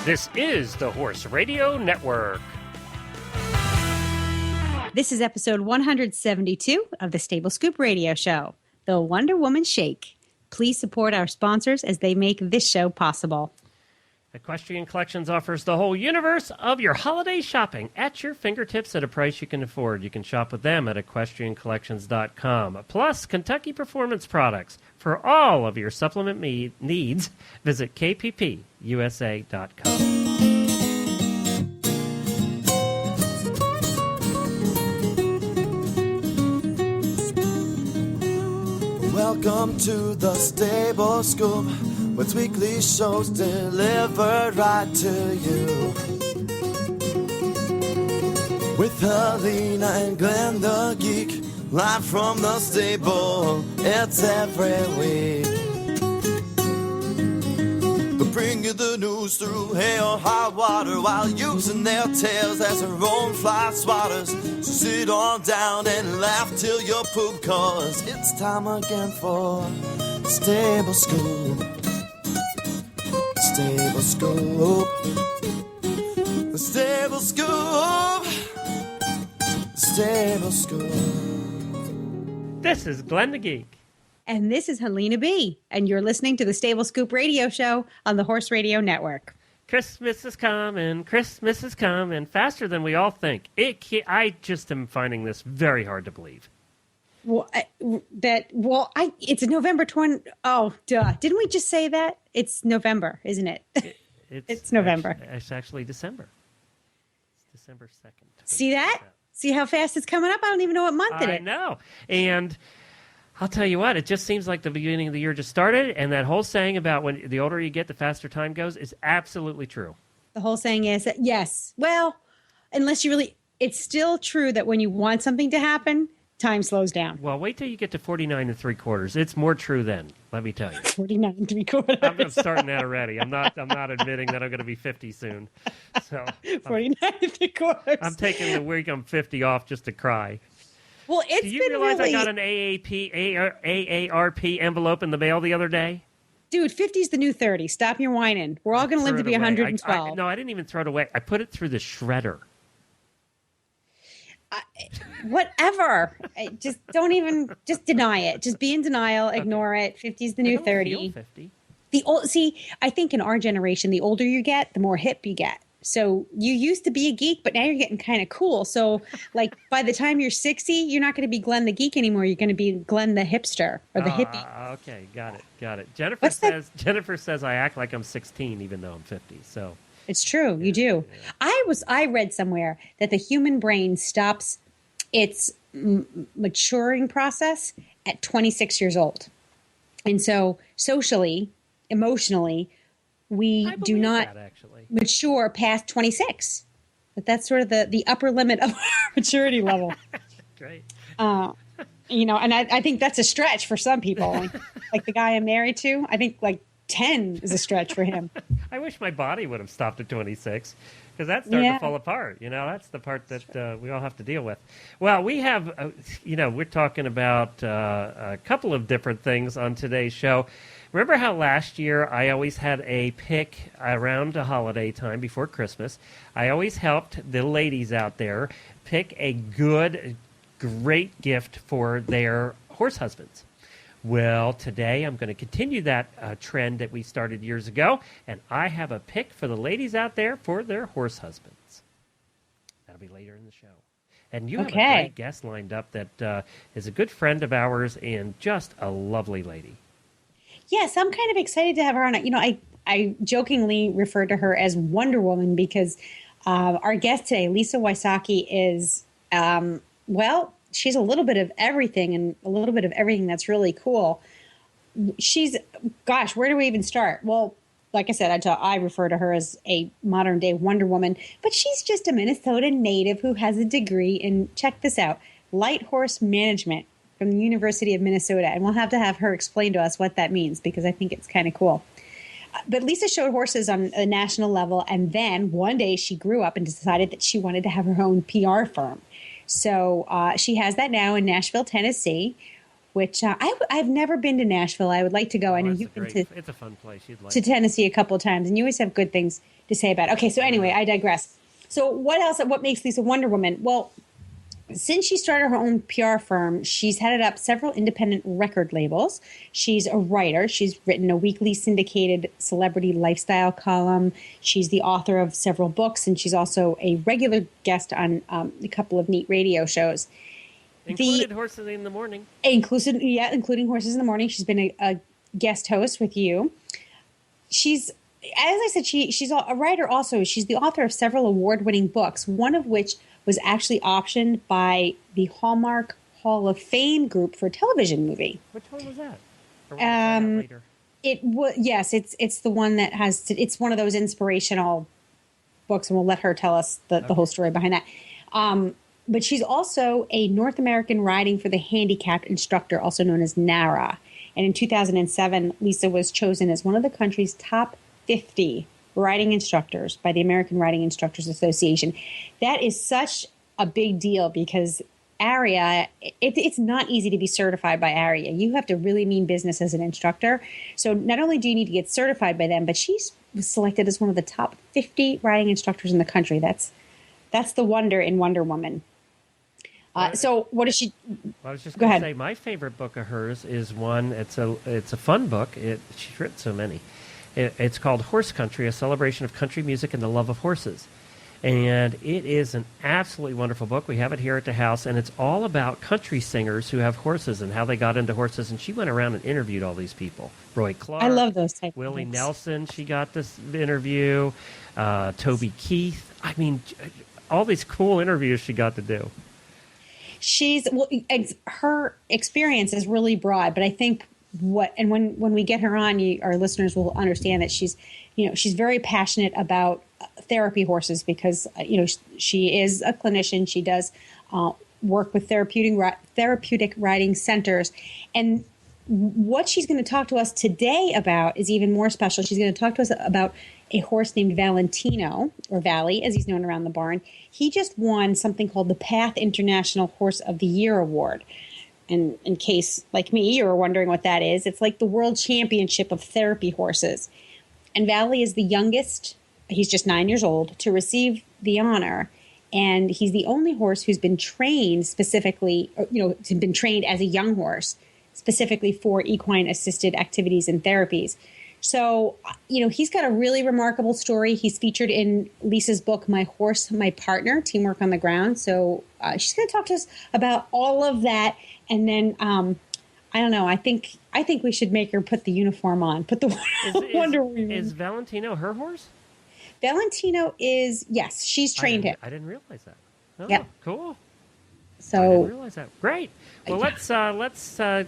This is the Horse Radio Network. This is episode 172 of the Stable Scoop Radio Show, the Wonder Woman Shake. Please support our sponsors as they make this show possible. Equestrian Collections offers the whole universe of your holiday shopping at your fingertips at a price you can afford. You can shop with them at equestriancollections.com. Plus, Kentucky Performance Products. For all of your supplement needs, visit kppusa.com. Welcome to the Stable Scoop, with weekly shows delivered right to you. With Helena and Glenn the Geek, live from the stable, it's every week. They'll bring you the news through hail or high water, while using their tails as their own fly swatters. So sit on down and laugh till you poop, cause it's time again for the Stable Scoop. Stable Scoop. The Stable Scoop. Stable Scoop. This is Glenn the Geek. And this is Helena B. And you're listening to the Stable Scoop Radio Show on the Horse Radio Network. Christmas is coming faster than we all think. I just am finding this very hard to believe. Well, it's November 20. Oh, duh. Didn't we just say that? It's November, isn't it? It's November. It's actually December. It's December 2nd. See that? See how fast it's coming up? I don't even know what month it is. I know. And I'll tell you what, it just seems like the beginning of the year just started, and that whole saying about when the older you get, the faster time goes is absolutely true. The whole saying is that, yes. Well, unless you really, it's still true that when you want something to happen, time slows down. Well, wait till you get to 49 3/4. It's more true then, let me tell you. 49 3/4. I'm starting that already. I'm not admitting that I'm going to be 50 soon. So 49 3/4. I'm taking the week I'm 50 off just to cry. Well, it's Do you been realize really... I got an AARP envelope in the mail the other day? Dude, 50's the new 30. Stop your whining. We're all going to live to be 112. No, I didn't even throw it away. I put it through the shredder. Whatever. Just don't even, just deny it. Just be in denial. Ignore it. 50's the new 30. Feel 50. I think in our generation, the older you get, the more hip you get. So you used to be a geek, but now you're getting kind of cool. So like by the time you're 60, you're not going to be Glenn the Geek anymore. You're going to be Glenn the hipster or the hippie. Okay, got it. Jennifer says I act like I'm 16 even though I'm 50. So it's true, you do. Yeah. I read somewhere that the human brain stops its maturing process at 26 years old. And so socially, emotionally, we do not mature past 26. But that's sort of the upper limit of our maturity level. Great. And I think that's a stretch for some people. Like the guy I'm married to, I think like 10 is a stretch for him. I wish my body would have stopped at 26 because that's starting to fall apart. That's the part that we all have to deal with. Well, we have, we're talking about a couple of different things on today's show. Remember how last year I always had a pick around the holiday time before Christmas? I always helped the ladies out there pick a great gift for their horse husbands. Well, today I'm going to continue that trend that we started years ago, and I have a pick for the ladies out there for their horse husbands. That'll be later in the show. And you have a great guest lined up that is a good friend of ours and just a lovely lady. Yes, I'm kind of excited to have her on. I jokingly refer to her as Wonder Woman because our guest today, Lisa Wysocki, is, she's a little bit of everything and a little bit of everything that's really cool. She's, where do we even start? Well, like I said, I refer to her as a modern day Wonder Woman, but she's just a Minnesota native who has a degree in, check this out, light horse management from the University of Minnesota. And we'll have to have her explain to us what that means because I think it's kind of cool. But Lisa showed horses on a national level, and then one day she grew up and decided that she wanted to have her own PR firm. So she has that now in Nashville, Tennessee. which I've never been to Nashville. I would like to go. I know you've been to it's a fun place. You'd like to Tennessee a couple of times, and you always have good things to say about it. Okay, so anyway, I digress. So what else? What makes Lisa Wonder Woman? Well, since she started her own PR firm, she's headed up several independent record labels. She's a writer. She's written a weekly syndicated celebrity lifestyle column. She's the author of several books, and she's also a regular guest on a couple of neat radio shows. Including Horses in the Morning. Including Horses in the Morning. She's been a guest host with you. She's, as I said, she's a writer also. She's the author of several award-winning books, one of which was actually optioned by the Hallmark Hall of Fame group for a television movie. Which one was that? Or was later? It was, yes, it's the one that has, it's one of those inspirational books, and we'll let her tell us the whole story behind that. But she's also a North American Riding for the Handicapped instructor, also known as NARA. And in 2007, Lisa was chosen as one of the country's top 50 riding instructors by the American Riding Instructors Association. That is such a big deal because ARIA, it's not easy to be certified by ARIA. You have to really mean business as an instructor. So not only do you need to get certified by them, but she's selected as one of the top 50 riding instructors in the country. That's the wonder in Wonder Woman. So what is she? I was just going to say my favorite book of hers is one. It's a fun book. She's written so many. It's called Horse Country: A Celebration of Country Music and the Love of Horses, and it is an absolutely wonderful book. We have it here at the house, and it's all about country singers who have horses and how they got into horses. And she went around and interviewed all these people. Roy Clark, I love those type. Willie of books. Nelson. She got this interview. Toby Keith. I mean, all these cool interviews she got to do. Her experience is really broad, but I think when we get her on, our listeners will understand that she's very passionate about therapy horses because she is a clinician. She does work with therapeutic riding centers, and what she's going to talk to us today about is even more special. She's going to talk to us about a horse named Valentino, or Valley, as he's known around the barn. He just won something called the Path International Horse of the Year Award. And in case, like me, you're wondering what that is, it's like the World Championship of Therapy Horses. And Valley is the youngest, he's just 9 years old, to receive the honor. And he's the only horse who's been trained specifically, been trained as a young horse, specifically for equine-assisted activities and therapies. So, he's got a really remarkable story. He's featured in Lisa's book, My Horse, My Partner, Teamwork on the Ground. So she's going to talk to us about all of that. And then, I don't know, I think we should make her put the uniform on. Put the Wonder Woman. Is Valentino her horse? Valentino is, yes, she's trained him. I didn't realize that. Oh, yep. Cool. So I didn't realize that. Great. Well, let's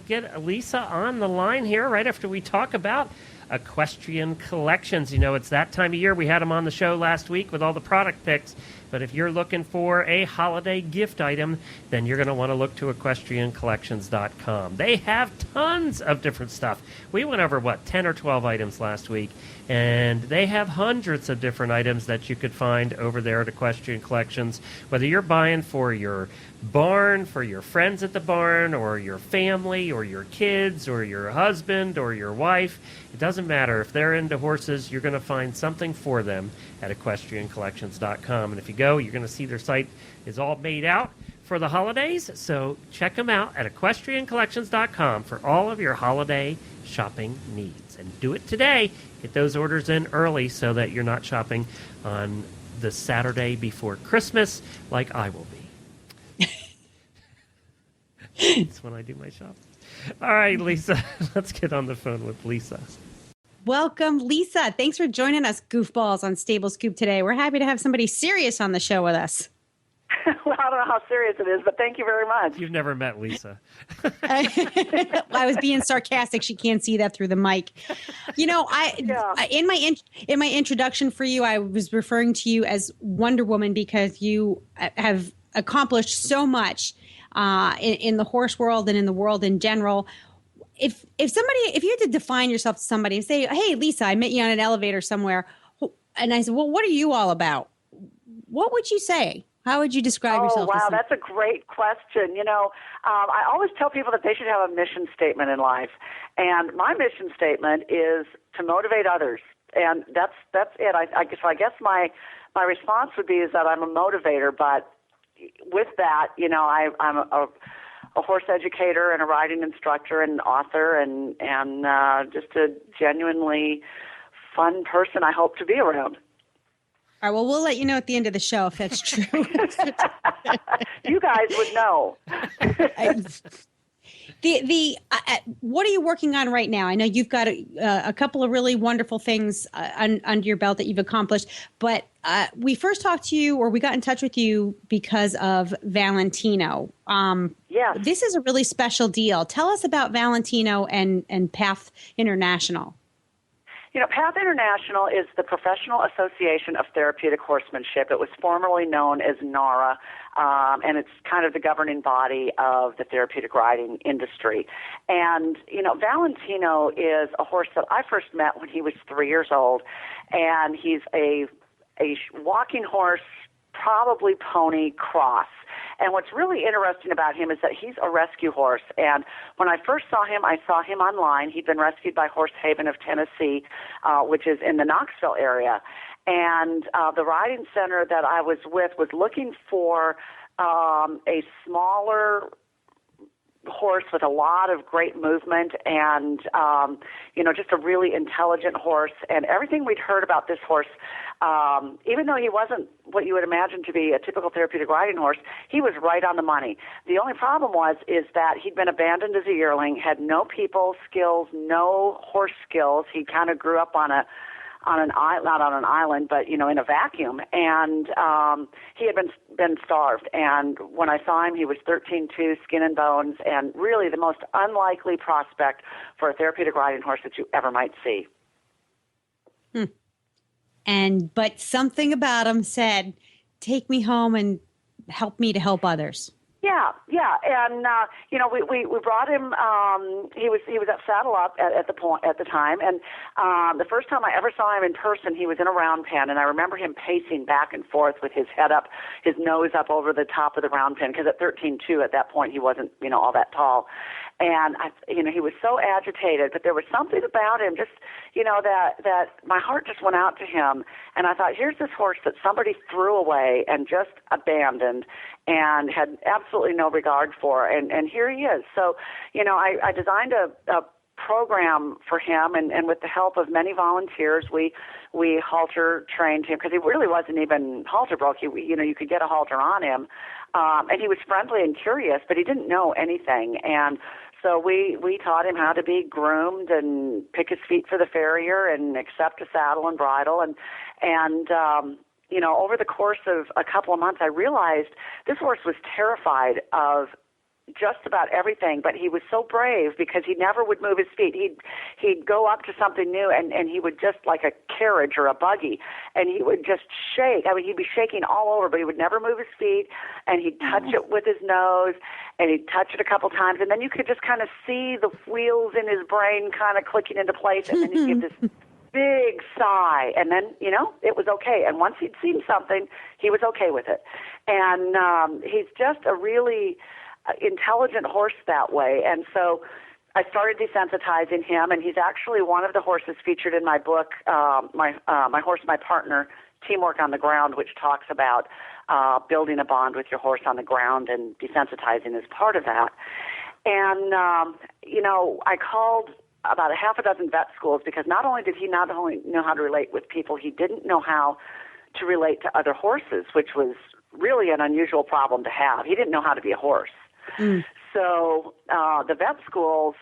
get Lisa on the line here right after we talk about equestrian collections. It's that time of year. We had them on the show last week with all the product picks. But if you're looking for a holiday gift item, then you're going to want to look to equestriancollections.com. They have tons of different stuff. We went over, 10 or 12 items last week, and they have hundreds of different items that you could find over there at Equestrian Collections. Whether you're buying for your barn, for your friends at the barn, or your family, or your kids, or your husband, or your wife, it doesn't matter. If they're into horses, you're going to find something for them at equestriancollections.com. And if you go, you're going to see their site is all made out for the holidays. So check them out at equestriancollections.com for all of your holiday shopping needs. And do it today. Get those orders in early so that you're not shopping on the Saturday before Christmas like I will be. That's when I do my shopping. All right, Lisa, let's get on the phone with Lisa. Welcome, Lisa. Thanks for joining us, goofballs, on Stable Scoop today. We're happy to have somebody serious on the show with us. Well, I don't know how serious it is, but thank you very much. You've never met Lisa. I was being sarcastic. She can't see that through the mic. In my introduction for you, I was referring to you as Wonder Woman because you have accomplished so much in the horse world and in the world in general. If you had to define yourself to somebody and say, hey, Lisa, I met you on an elevator somewhere, and I said, well, what are you all about? What would you say? How would you describe yourself? Oh, wow, that's a great question. I always tell people that they should have a mission statement in life. And my mission statement is to motivate others. And that's it. I guess my response would be is that I'm a motivator, but with that, I'm a horse educator and a riding instructor and author and just a genuinely fun person I hope to be around. All right, well, we'll let you know at the end of the show if that's true. You guys would know. What are you working on right now? I know you've got a couple of really wonderful things under your belt that you've accomplished, but we first talked to you, or we got in touch with you because of Valentino. Yes. This is a really special deal. Tell us about Valentino and Path International. Path International is the Professional Association of Therapeutic Horsemanship. It was formerly known as NARA, and it's kind of the governing body of the therapeutic riding industry. And, Valentino is a horse that I first met when he was 3 years old, and he's a walking horse, probably pony cross. And what's really interesting about him is that he's a rescue horse. And when I first saw him online. He'd been rescued by Horse Haven of Tennessee, which is in the Knoxville area. And the riding center that I was with was looking for a smaller horse with a lot of great movement and, just a really intelligent horse. And everything we'd heard about this horse, even though he wasn't what you would imagine to be a typical therapeutic riding horse, he was right on the money. The only problem is that he'd been abandoned as a yearling, had no people skills, no horse skills. He kind of grew up on an island, not on an island, but in a vacuum, and he had been starved. And when I saw him, he was 13.2, skin and bones, and really the most unlikely prospect for a therapeutic riding horse that you ever might see. But something about him said, "Take me home and help me to help others." Yeah, and we brought him. He was at Saddle Up at the time, and the first time I ever saw him in person, he was in a round pen, and I remember him pacing back and forth with his head up, his nose up over the top of the round pen, because at 13.2 at that point he wasn't all that tall, and he was so agitated, but there was something about him, just that my heart just went out to him, and I thought, here's this horse that somebody threw away and just abandoned and had absolutely no regard for, and here he is. So, I designed a program for him, and with the help of many volunteers, we halter trained him, because he really wasn't even halter broke. You could get a halter on him, and he was friendly and curious, but he didn't know anything, and so we taught him how to be groomed and pick his feet for the farrier and accept a saddle and bridle, and over the course of a couple of months, I realized this horse was terrified of just about everything, but he was so brave because he never would move his feet. He'd go up to something new and he would just, like a carriage or a buggy, and he would just shake. I mean, he'd be shaking all over, but he would never move his feet, and he'd touch it with his nose, and he'd touch it a couple times, and then you could just kind of see the wheels in his brain kind of clicking into place, and then he'd give this big sigh, and then, it was okay. And once he'd seen something, he was okay with it. And he's just a really intelligent horse that way. And so I started desensitizing him, and he's actually one of the horses featured in my book, My Horse, My Partner, Teamwork on the Ground, which talks about building a bond with your horse on the ground, and desensitizing is part of that. And, I called about a half a dozen vet schools, because not only did he not only know how to relate with people, he didn't know how to relate to other horses, which was really an unusual problem to have. He didn't know how to be a horse. So the vet schools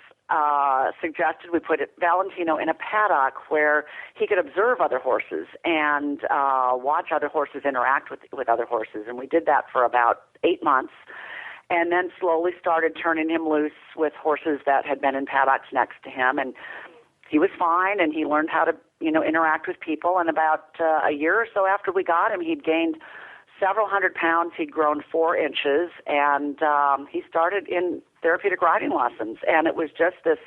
suggested we put Valentino in a paddock where he could observe other horses and watch other horses interact with other horses. And we did that for about 8 months, and then slowly started turning him loose with horses that had been in paddocks next to him. And he was fine, and he learned how to, interact with people. And about a year or so after we got him, he'd gained several hundred pounds. He'd grown 4 inches, and he started in therapeutic riding lessons. And it was just this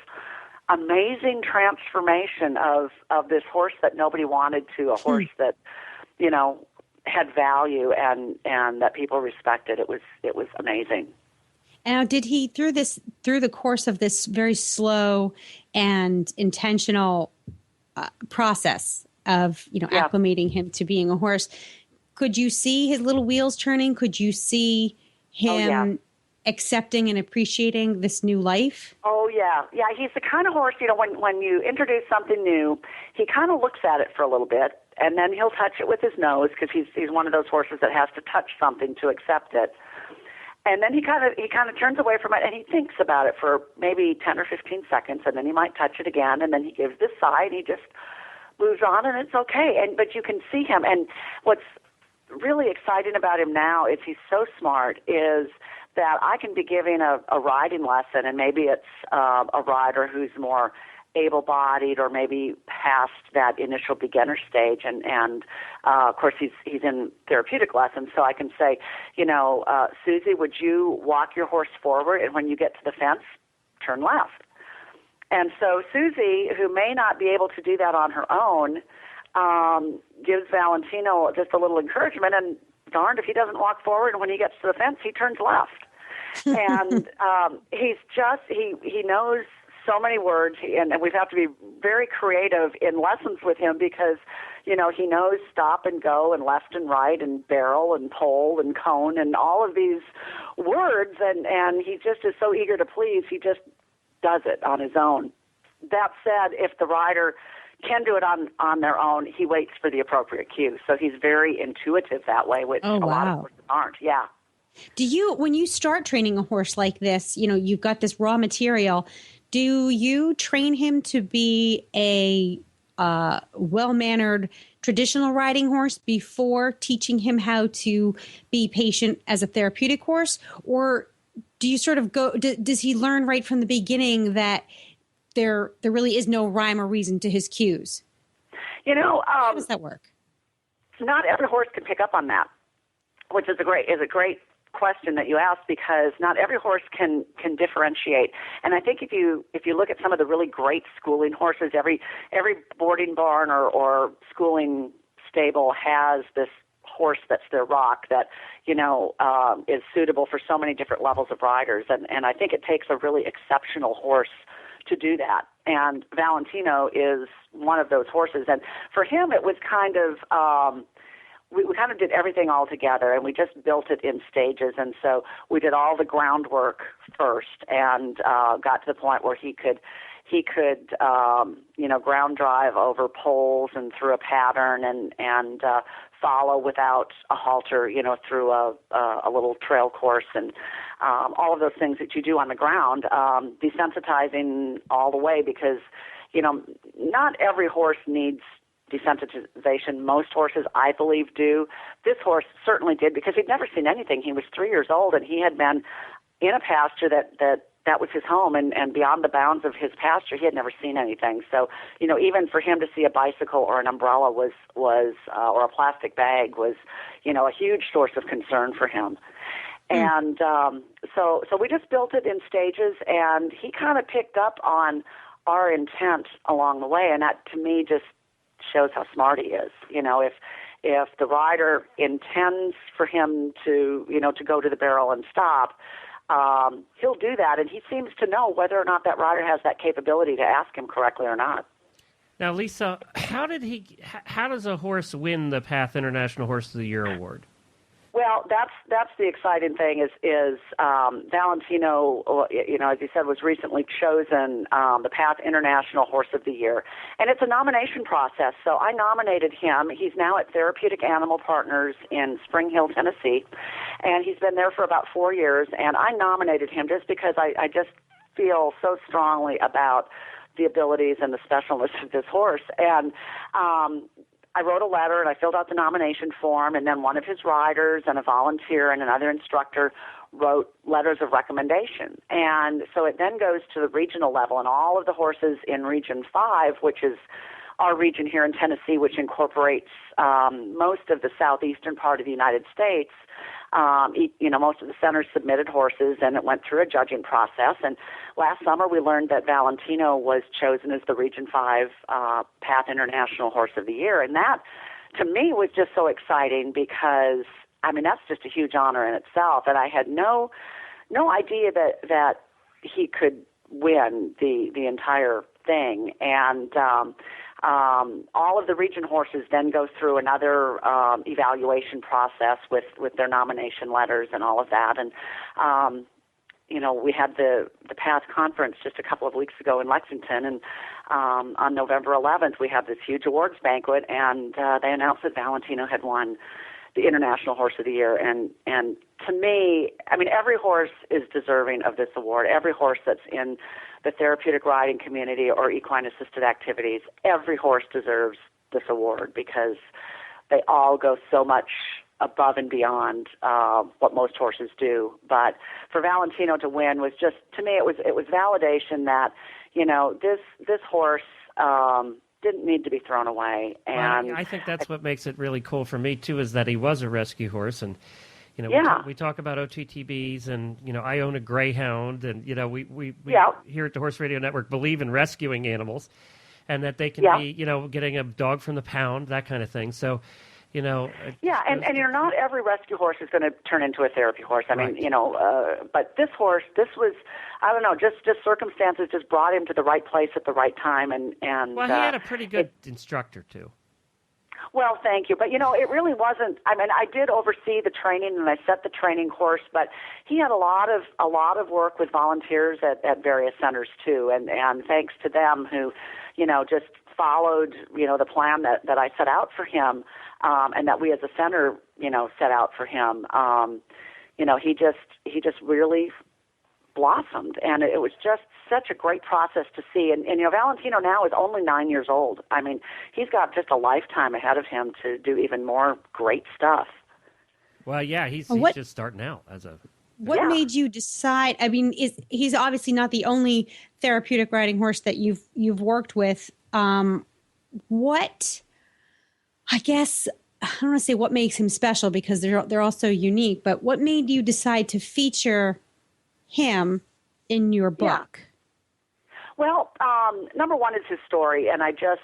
amazing transformation of this horse that nobody wanted to a horse that, had value and that people respected. It was amazing. Now, did he through the course of this very slow and intentional process of acclimating him to being a horse? Could you see his little wheels turning? Could you see him accepting and appreciating this new life? Oh, yeah. Yeah, he's the kind of horse, when you introduce something new, he kind of looks at it for a little bit, and then he'll touch it with his nose because he's one of those horses that has to touch something to accept it. And then he kind of turns away from it, and he thinks about it for maybe 10 or 15 seconds, and then he might touch it again, and then he gives this sigh, and he just moves on, and it's okay. But you can see him. And what's really exciting about him now is he's so smart, is that I can be giving a riding lesson, and maybe it's a rider who's more able-bodied or maybe past that initial beginner stage, and of course he's in therapeutic lessons, so I can say, Susie, would you walk your horse forward, and when you get to the fence, turn left. And so Susie, who may not be able to do that on her own, gives Valentino just a little encouragement, and darned if he doesn't walk forward, and when he gets to the fence, he turns left. And he knows so many words, and we have to be very creative in lessons with him because, he knows stop and go and left and right and barrel and pole and cone and all of these words, and he just is so eager to please, he just does it on his own. That said, if the rider can do it on their own, he waits for the appropriate cue. So he's very intuitive that way, which a lot of horses aren't. Yeah. Do you, when you start training a horse like this, you've got this raw material, do you train him to be a well-mannered traditional riding horse before teaching him how to be patient as a therapeutic horse? Or do you sort of does he learn right from the beginning that there really is no rhyme or reason to his cues? How does that work? Not every horse can pick up on that, which is a great question that you asked, because not every horse can differentiate. And I think if you look at some of the really great schooling horses, every boarding barn or schooling stable has this horse that's their rock that is suitable for so many different levels of riders. And I think it takes a really exceptional horse to do that. And Valentino is one of those horses. And for him, it was kind of we kind of did everything all together, and we just built it in stages. And so we did all the groundwork first, and got to the point where he could ground drive over poles and through a pattern, and follow without a halter, through a little trail course, and all of those things that you do on the ground, desensitizing all the way, because not every horse needs desensitization. Most horses, I believe, do. This horse certainly did, because he'd never seen anything. He was 3 years old, and he had been in a pasture that was his home, and beyond the bounds of his pasture, he had never seen anything. So, even for him to see a bicycle or an umbrella was or a plastic bag was, a huge source of concern for him. And so we just built it in stages, and he kind of picked up on our intent along the way, and that, to me, just shows how smart he is. If the rider intends for him to go to the barrel and stop, he'll do that, and he seems to know whether or not that rider has that capability to ask him correctly or not. Now, Lisa, how does a horse win the PATH International Horse of the Year award? Well, that's the exciting thing is Valentino, as you said, was recently chosen the PATH International Horse of the Year. And it's a nomination process. So I nominated him. He's now at Therapeutic Animal Partners in Spring Hill, Tennessee. And he's been there for about 4 years. And I nominated him just because I just feel so strongly about the abilities and the specialness of this horse. And I wrote a letter, and I filled out the nomination form, and then one of his riders and a volunteer and another instructor wrote letters of recommendation. And so it then goes to the regional level, and all of the horses in Region 5, which is our region here in Tennessee, which incorporates most of the southeastern part of the United States, most of the centers submitted horses, and it went through a judging process. And last summer we learned that Valentino was chosen as the Region 5 PATH International Horse of the Year, and that to me was just so exciting because, I mean, that's just a huge honor in itself. And I had no idea that he could win the entire thing. And all of the region horses then go through another evaluation process with their nomination letters and all of that. And we had the PATH conference just a couple of weeks ago in Lexington, and on November 11th we had this huge awards banquet, and they announced that Valentino had won the International Horse of the Year. And to me, I mean, every horse is deserving of this award. Every horse that's in the therapeutic riding community or equine assisted activities, every horse deserves this award because they all go so much above and beyond what most horses do. But for Valentino to win was just, to me, it was validation that, this horse didn't need to be thrown away. And well, I think that's what makes it really cool for me too, is that he was a rescue horse. And we talk about OTTBs, and I own a greyhound, and we here at the Horse Radio Network believe in rescuing animals, and that they can be getting a dog from the pound, that kind of thing. So and not every rescue horse is going to turn into a therapy horse. I mean, but this horse, this was, I don't know, just circumstances just brought him to the right place at the right time, and well, he had a pretty good instructor too. Well, thank you. But, it really wasn't, I mean, I did oversee the training and I set the training course, but he had a lot of work with volunteers at various centers too. And thanks to them who, just followed, the plan that I set out for him, and that we as a center, set out for him. He just really blossomed, and it was just such a great process to see. And Valentino now is only 9 years old. I mean, he's got just a lifetime ahead of him to do even more great stuff. Well, yeah, he's just starting out as a. What made you decide? I mean, he's obviously not the only therapeutic riding horse that you've worked with. What? I guess I don't want to say what makes him special because they're all so unique. But what made you decide to feature him in your book? Yeah. Well, number one is his story, and I just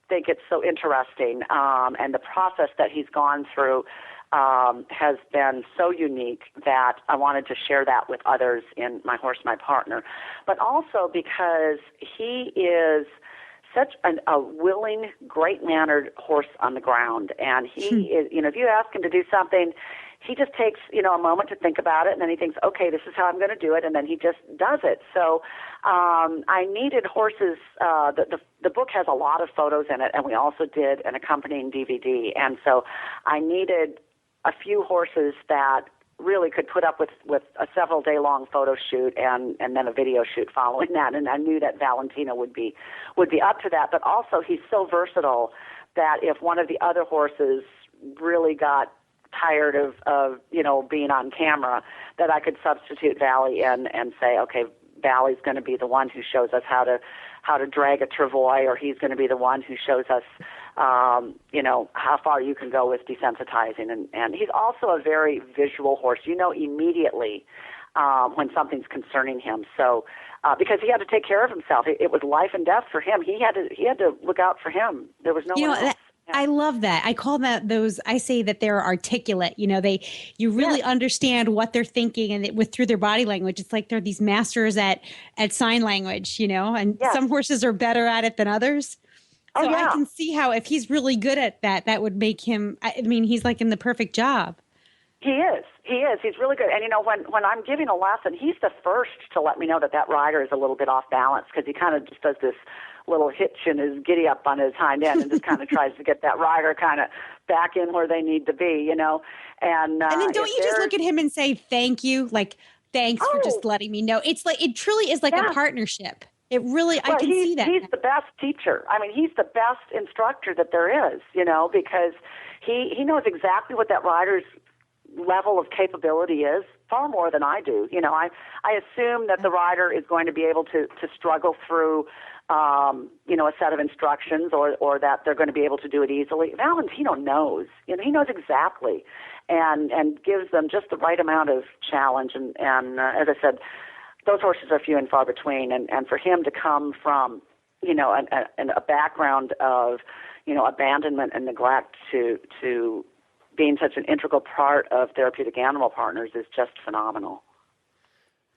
think it's so interesting, and the process that he's gone through has been so unique that I wanted to share that with others in My Horse, My Partner, but also because he is such a willing, great-mannered horse on the ground, and he is, if you ask him to do something, he just takes, a moment to think about it, and then he thinks, okay, this is how I'm going to do it, and then he just does it. So I needed horses. The book has a lot of photos in it, and we also did an accompanying DVD. And so I needed a few horses that really could put up with a several-day-long photo shoot and then a video shoot following that. And I knew that Valentino would be up to that. But also he's so versatile that if one of the other horses really got tired of being on camera, that I could substitute Valley and say, okay, Valley's going to be the one who shows us how to drag a travois, or he's going to be the one who shows us how far you can go with desensitizing. And he's also a very visual horse. Immediately when something's concerning him. So because he had to take care of himself, it was life and death for him. He had to look out for him. There was no one else. I love that. I call I say that they're articulate. You really understand what they're thinking, and through their body language. It's like they're these masters at sign language, and some horses are better at it than others. So I can see how if he's really good at that would make him, I mean, he's like in the perfect job. He is. He's really good. And, when I'm giving a lesson, he's the first to let me know that rider is a little bit off balance, because he kind of just does this little hitch in his giddy up on his hind end and just kind of tries to get that rider kind of back in where they need to be, And then don't you just look at him and say, thank you? Like, thanks for just letting me know. It's like, it truly is like a partnership. It really, I can see that. He's the best teacher. I mean, he's the best instructor that there is, because he knows exactly what that rider's level of capability is, far more than I do. I assume that the rider is going to be able to struggle through, a set of instructions, or that they're going to be able to do it easily. Valentino knows. He knows exactly, and gives them just the right amount of challenge. And as I said, those horses are few and far between. And for him to come from, a background of, abandonment and neglect to being such an integral part of Therapeutic Animal Partners is just phenomenal.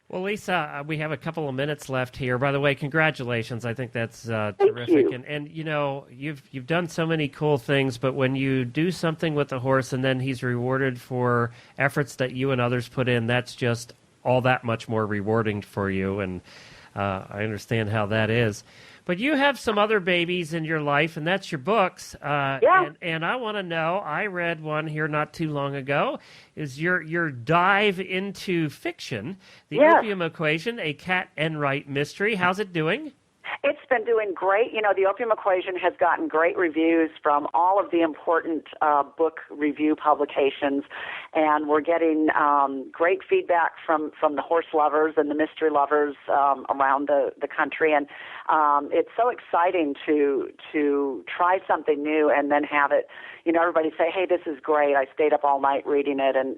Well, Lisa, we have a couple of minutes left here. By the way, congratulations. I think that's Thank terrific. you. And you've done so many cool things, but when you do something with a horse and then he's rewarded for efforts that you and others put in, that's just all that much more rewarding for you. And I understand how that is. But you have some other babies in your life, and that's your books. Yeah. And I want to know, I read one here not too long ago, is your dive into fiction, The Yes. Opium Equation, a Kat Enright mystery. How's it doing? It's been doing great. The Opium Equation has gotten great reviews from all of the important book review publications, and we're getting great feedback from the horse lovers and the mystery lovers around the country. And it's so exciting to try something new and then have it, everybody say, hey, this is great. I stayed up all night reading it. And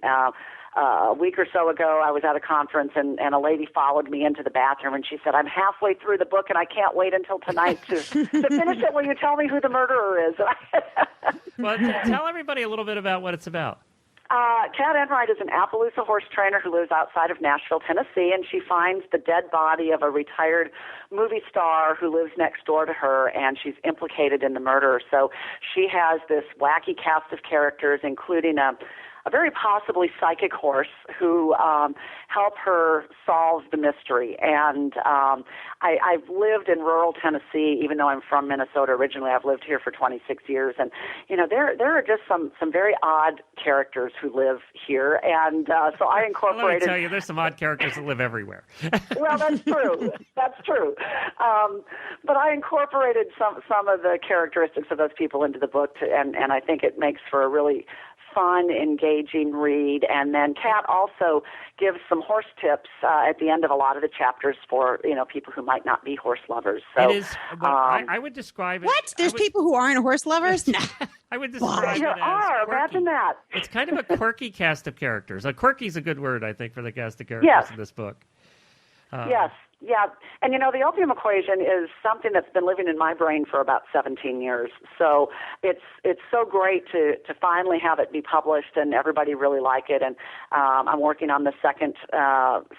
a week or so ago, I was at a conference, and a lady followed me into the bathroom, and she said, I'm halfway through the book, and I can't wait until tonight to finish it. Will you tell me who the murderer is? Well, tell everybody a little bit about what it's about. Kat Enright is an Appaloosa horse trainer who lives outside of Nashville, Tennessee, and she finds the dead body of a retired movie star who lives next door to her, and she's implicated in the murder. So she has this wacky cast of characters, including a very possibly psychic horse who help her solve the mystery. And I've lived in rural Tennessee, even though I'm from Minnesota originally. I've lived here for 26 years. And, there are just some very odd characters who live here. And so I incorporated... Let me tell you, there's some odd characters that live everywhere. Well, that's true. That's true. But I incorporated some of the characteristics of those people into the book, and I think it makes for a really fun, engaging read. And then Kat also gives some horse tips at the end of a lot of the chapters for people who might not be horse lovers. So it is. Well, I would describe it. What? There's people who aren't horse lovers? No. I would describe there it as are. quirky. Imagine that. It's kind of a quirky cast of characters. Quirky is a good word, I think, for the cast of characters in this book. Yes. Yeah. And, the Opium Equation is something that's been living in my brain for about 17 years. So it's so great to finally have it be published and everybody really like it. And I'm working on the second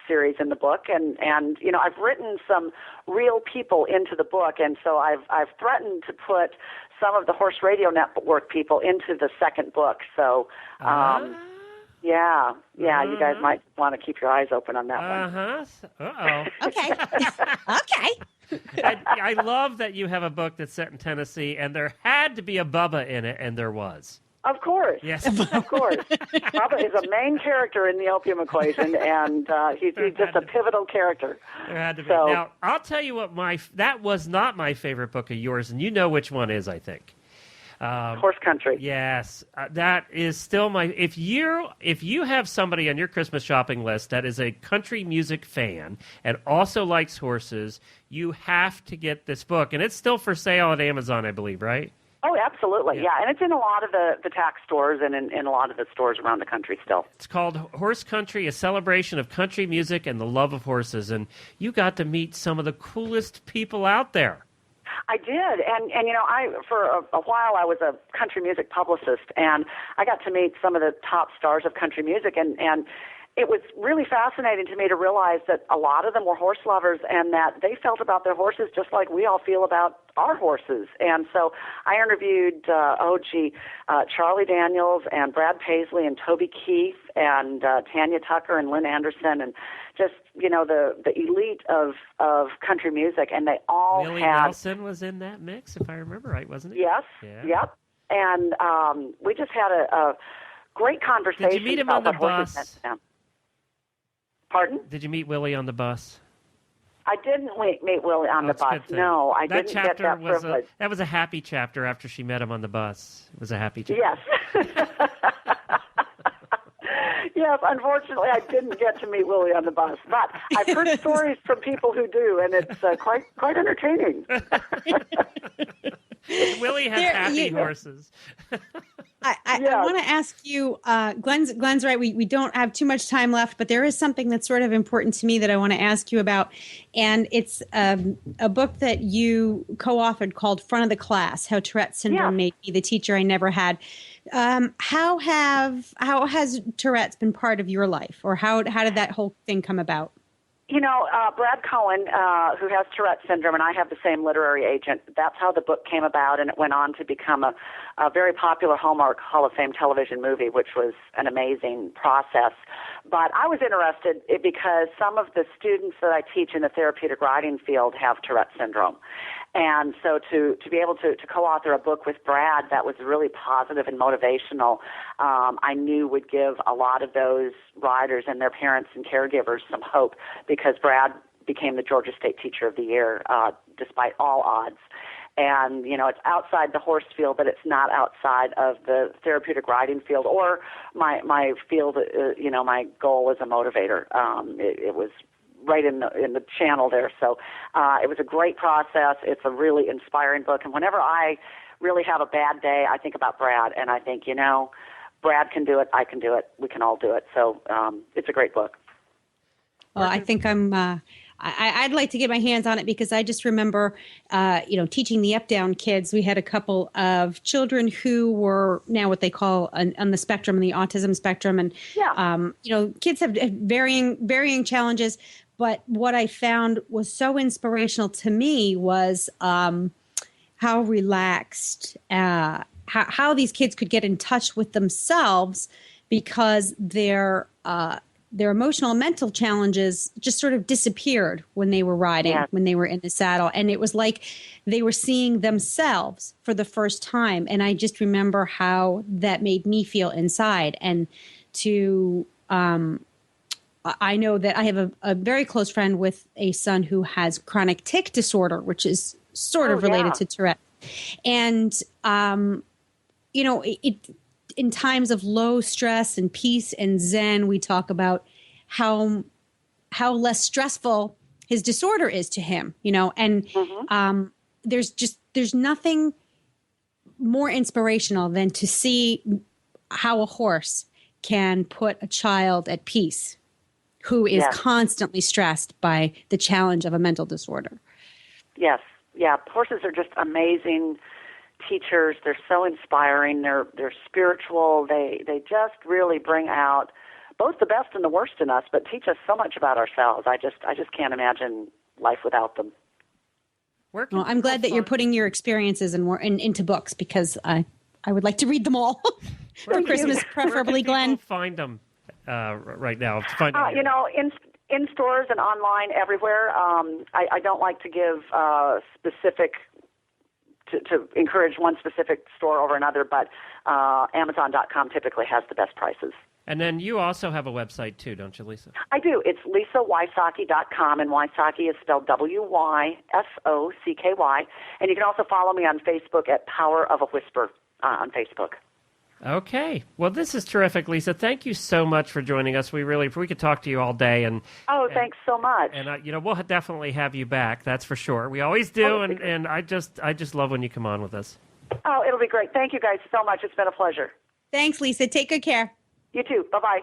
series in the book. And I've written some real people into the book. And so I've threatened to put some of the Horse Radio Network people into the second book. So... Yeah, you guys might want to keep your eyes open on that one. Uh-oh. Okay. Okay. I love that you have a book that's set in Tennessee, and there had to be a Bubba in it, and there was. Of course. Yes. Of course. Bubba is a main character in the Opium Equation, and he's just a pivotal character. There had to be. So, now, I'll tell you what, that was not my favorite book of yours, and you know which one is, I think. Horse Country. Yes, that is still my. If you have somebody on your Christmas shopping list that is a country music fan and also likes horses, you have to get this book, and it's still for sale at Amazon, I believe, right? Oh, absolutely, yeah. And it's in a lot of the tax stores and in a lot of the stores around the country still. It's called Horse Country, a celebration of country music and the love of horses, and you got to meet some of the coolest people out there. I did, and I for a while I was a country music publicist, and I got to meet some of the top stars of country music, and it was really fascinating to me to realize that a lot of them were horse lovers, and that they felt about their horses just like we all feel about our horses. And so I interviewed Charlie Daniels and Brad Paisley and Toby Keith and Tanya Tucker and Lynn Anderson, and just the elite of country music, and they all Willie had. Nelson was in that mix, if I remember right, wasn't he? Yes. Yeah. Yep. And we just had a great conversation. Did you meet him about on the what horses bus? meant to them. Pardon? Did you meet Willie on the bus? I didn't meet Willie on the That's a bus. good thing. No, I That didn't get chapter that was privilege. that was a happy chapter after she met him on the bus. It was a happy chapter. Yes. Yes, unfortunately, I didn't get to meet Willie on the bus, but I've heard stories from people who do, and it's quite entertaining. Willie has happy horses. I want to ask you, Glenn's right. We don't have too much time left, but there is something that's sort of important to me that I want to ask you about. And it's a book that you co-authored called Front of the Class, How Tourette's Syndrome Made Me the Teacher I Never Had. How has Tourette's been part of your life, or how did that whole thing come about? You know, Brad Cohen, who has Tourette's syndrome, and I have the same literary agent. That's how the book came about, and it went on to become a very popular Hallmark Hall of Fame television movie, which was an amazing process. But I was interested because some of the students that I teach in the therapeutic writing field have Tourette's syndrome. And so to be able to co-author a book with Brad that was really positive and motivational, I knew would give a lot of those writers and their parents and caregivers some hope, because Brad became the Georgia State Teacher of the Year despite all odds. And, you know, it's outside the horse field, but it's not outside of the therapeutic writing field or my field, you know, my goal as a motivator. It was right in the channel there. So it was a great process. It's a really inspiring book. And whenever I really have a bad day, I think about Brad, and I think, you know, Brad can do it. I can do it. We can all do it. So it's a great book. Well, I think I'd like to get my hands on it, because I just remember, teaching the up-down kids. We had a couple of children who were now what they call on the spectrum, the autism spectrum. And, kids have varying challenges. But what I found was so inspirational to me was how relaxed, how these kids could get in touch with themselves, because their emotional and mental challenges just sort of disappeared when they were riding, when they were in the saddle. And it was like they were seeing themselves for the first time. And I just remember how that made me feel inside. And I know that I have a very close friend with a son who has chronic tic disorder, which is sort of related to Tourette. And, in times of low stress and peace and zen, we talk about how less stressful his disorder is to him, and there's nothing more inspirational than to see how a horse can put a child at peace who is constantly stressed by the challenge of a mental disorder. Yes. Yeah. Horses are just amazing teachers. They're so inspiring. They're spiritual. They just really bring out both the best and the worst in us, but teach us so much about ourselves. I just can't imagine life without them. Well, I'm glad that you're putting your experiences into books, because I would like to read them all for Christmas, preferably, Glenn. Find them right now. In stores and online everywhere. I don't like to give specific to encourage one specific store over another, but Amazon.com typically has the best prices. And then you also have a website too, don't you, Lisa? I do. It's LisaWysocki.com, and Wysocki is spelled Wysocky. And you can also follow me on Facebook at Power of a Whisper on Facebook. Okay. Well, this is terrific, Lisa. Thank you so much for joining us. We could talk to you all day. Thanks so much. And we'll definitely have you back. That's for sure. We always do, and I just love when you come on with us. Oh, it'll be great. Thank you guys so much. It's been a pleasure. Thanks, Lisa. Take good care. You too. Bye-bye.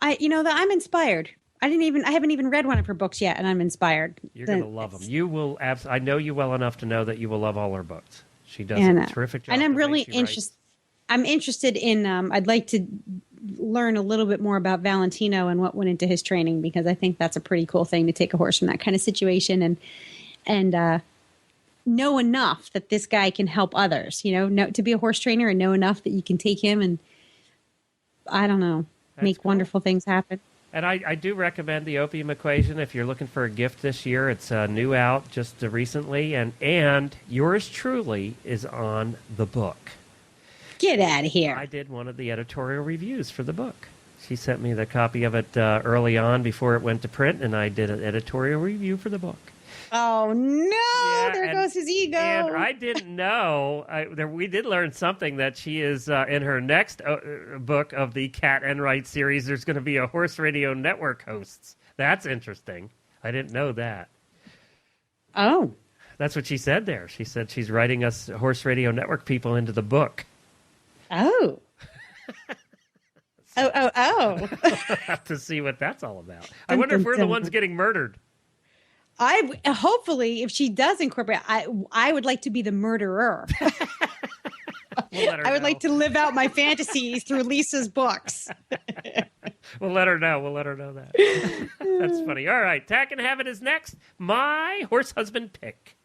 I'm inspired. I haven't even read one of her books yet, and I'm inspired. You're going to love them. You will. I know you well enough to know that you will love all her books. She does a terrific job. And I'm really interested. I'm interested in, I'd like to learn a little bit more about Valentino and what went into his training, because I think that's a pretty cool thing to take a horse from that kind of situation and know enough that this guy can help others, to be a horse trainer and know enough that you can take him and, I don't know, make wonderful things happen. And I do recommend The Opium Equation if you're looking for a gift this year. It's new out just recently, and yours truly is on the book. Get out of here. I did one of the editorial reviews for the book. She sent me the copy of it early on before it went to print, and I did an editorial review for the book. Oh, no. There goes his ego. And I didn't know. We did learn something, that she is in her next book of the Cat Enright series. There's going to be a Horse Radio Network hosts. That's interesting. I didn't know that. Oh. That's what she said there. She said she's writing us Horse Radio Network people into the book. Oh. Oh. We'll have to see what that's all about. I wonder if we're the ones getting murdered. Hopefully, if she does incorporate, I would like to be the murderer. I would like to live out my fantasies through Lisa's books. We'll let her know. We'll let her know that. That's funny. All right. Tack and Have It is next. My horse husband pick.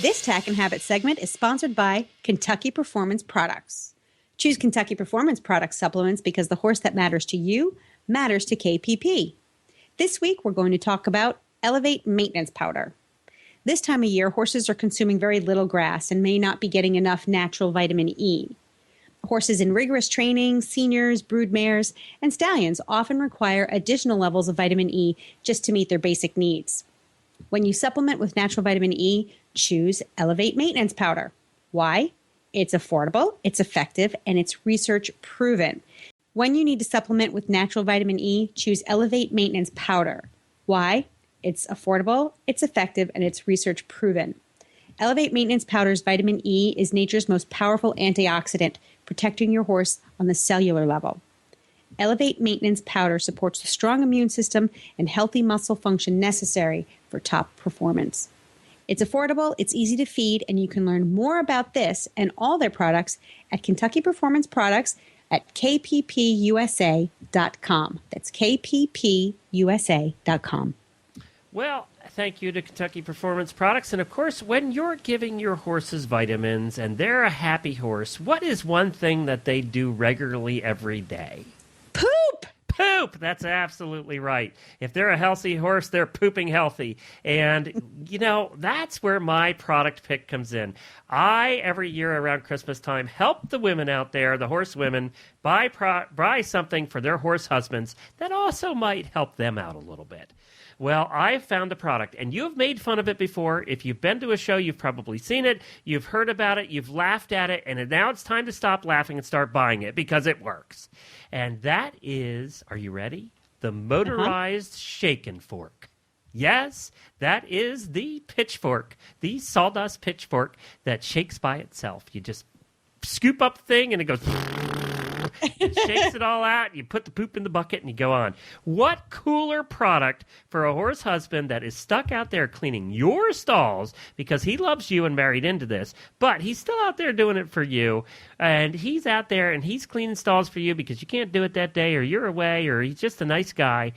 This Tack and Habit segment is sponsored by Kentucky Performance Products. Choose Kentucky Performance Products supplements because the horse that matters to you matters to KPP. This week, we're going to talk about Elevate Maintenance Powder. This time of year, horses are consuming very little grass and may not be getting enough natural vitamin E. Horses in rigorous training, seniors, brood mares, and stallions often require additional levels of vitamin E just to meet their basic needs. When you supplement with natural vitamin E, choose Elevate Maintenance Powder. Why? It's affordable, it's effective, and it's research proven. When you need to supplement with natural vitamin E, choose Elevate Maintenance Powder. Why? It's affordable, it's effective, and it's research proven. Elevate Maintenance Powder's vitamin E is nature's most powerful antioxidant, protecting your horse on the cellular level. Elevate Maintenance Powder supports the strong immune system and healthy muscle function necessary for top performance. It's affordable, it's easy to feed, and you can learn more about this and all their products at Kentucky Performance Products at kppusa.com. That's kppusa.com. Well, thank you to Kentucky Performance Products. And, of course, when you're giving your horses vitamins and they're a happy horse, what is one thing that they do regularly every day? Poop! Poop! That's absolutely right. If they're a healthy horse, they're pooping healthy. And, that's where my product pick comes in. I, every year around Christmas time, help the women out there, the horse women, buy something for their horse husbands that also might help them out a little bit. Well, I found a product, and you've made fun of it before. If you've been to a show, you've probably seen it, you've heard about it, you've laughed at it, and now it's time to stop laughing and start buying it because it works. And that is, are you ready? The motorized shaken fork. Yes, that is the pitchfork, the sawdust pitchfork that shakes by itself. You just scoop up the thing, and it goes... It shakes it all out, you put the poop in the bucket, and you go on. What cooler product for a horse husband that is stuck out there cleaning your stalls because he loves you and married into this, but he's still out there doing it for you, and he's out there and he's cleaning stalls for you because you can't do it that day, or you're away, or he's just a nice guy.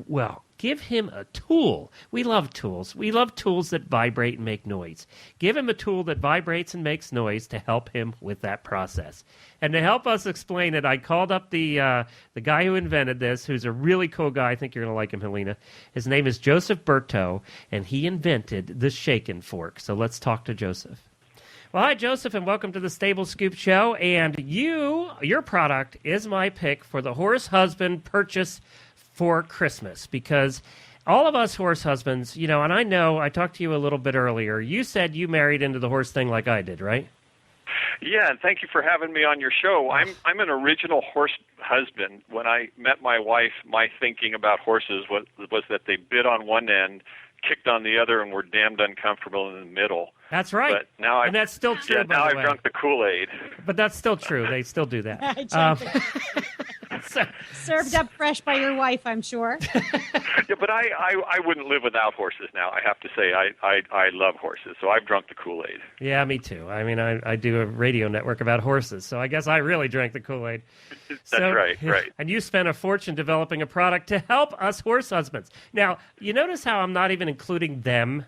Well, give him a tool. We love tools. We love tools that vibrate and make noise. Give him a tool that vibrates and makes noise to help him with that process. And to help us explain it, I called up the guy who invented this, who's a really cool guy. I think you're going to like him, Helena. His name is Joseph Berto, and he invented the shaken fork. So let's talk to Joseph. Well, hi, Joseph, and welcome to the Stable Scoop Show. And your product is my pick for the horse husband purchase for Christmas, because all of us horse husbands, and I know I talked to you a little bit earlier. You said you married into the horse thing like I did, right? Yeah, and thank you for having me on your show. I'm an original horse husband. When I met my wife, my thinking about horses was that they bit on one end, kicked on the other, and were damned uncomfortable in the middle. That's right. But now and that's still true, yeah, by now the I've way. drunk the Kool-Aid. But that's still true. They still do that. Served up fresh by your wife, I'm sure. Yeah, but I wouldn't live without horses now. I have to say I love horses, so I've drunk the Kool-Aid. Yeah, me too. I mean, I do a radio network about horses, so I guess I really drank the Kool-Aid. That's right. And you spent a fortune developing a product to help us horse husbands. Now, you notice how I'm not even including them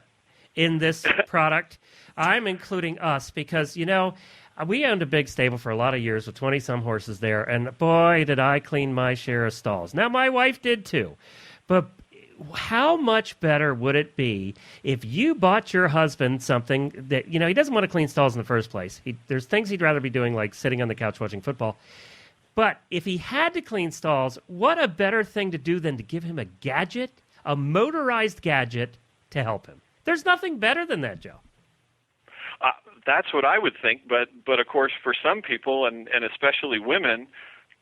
in this product? I'm including us because, we owned a big stable for a lot of years with 20-some horses there, and boy, did I clean my share of stalls. Now, my wife did too, but how much better would it be if you bought your husband something that, he doesn't want to clean stalls in the first place. There's things he'd rather be doing, like sitting on the couch watching football. But if he had to clean stalls, what a better thing to do than to give him a gadget, a motorized gadget to help him. There's nothing better than that, Joe. That's what I would think, but of course, for some people, and especially women,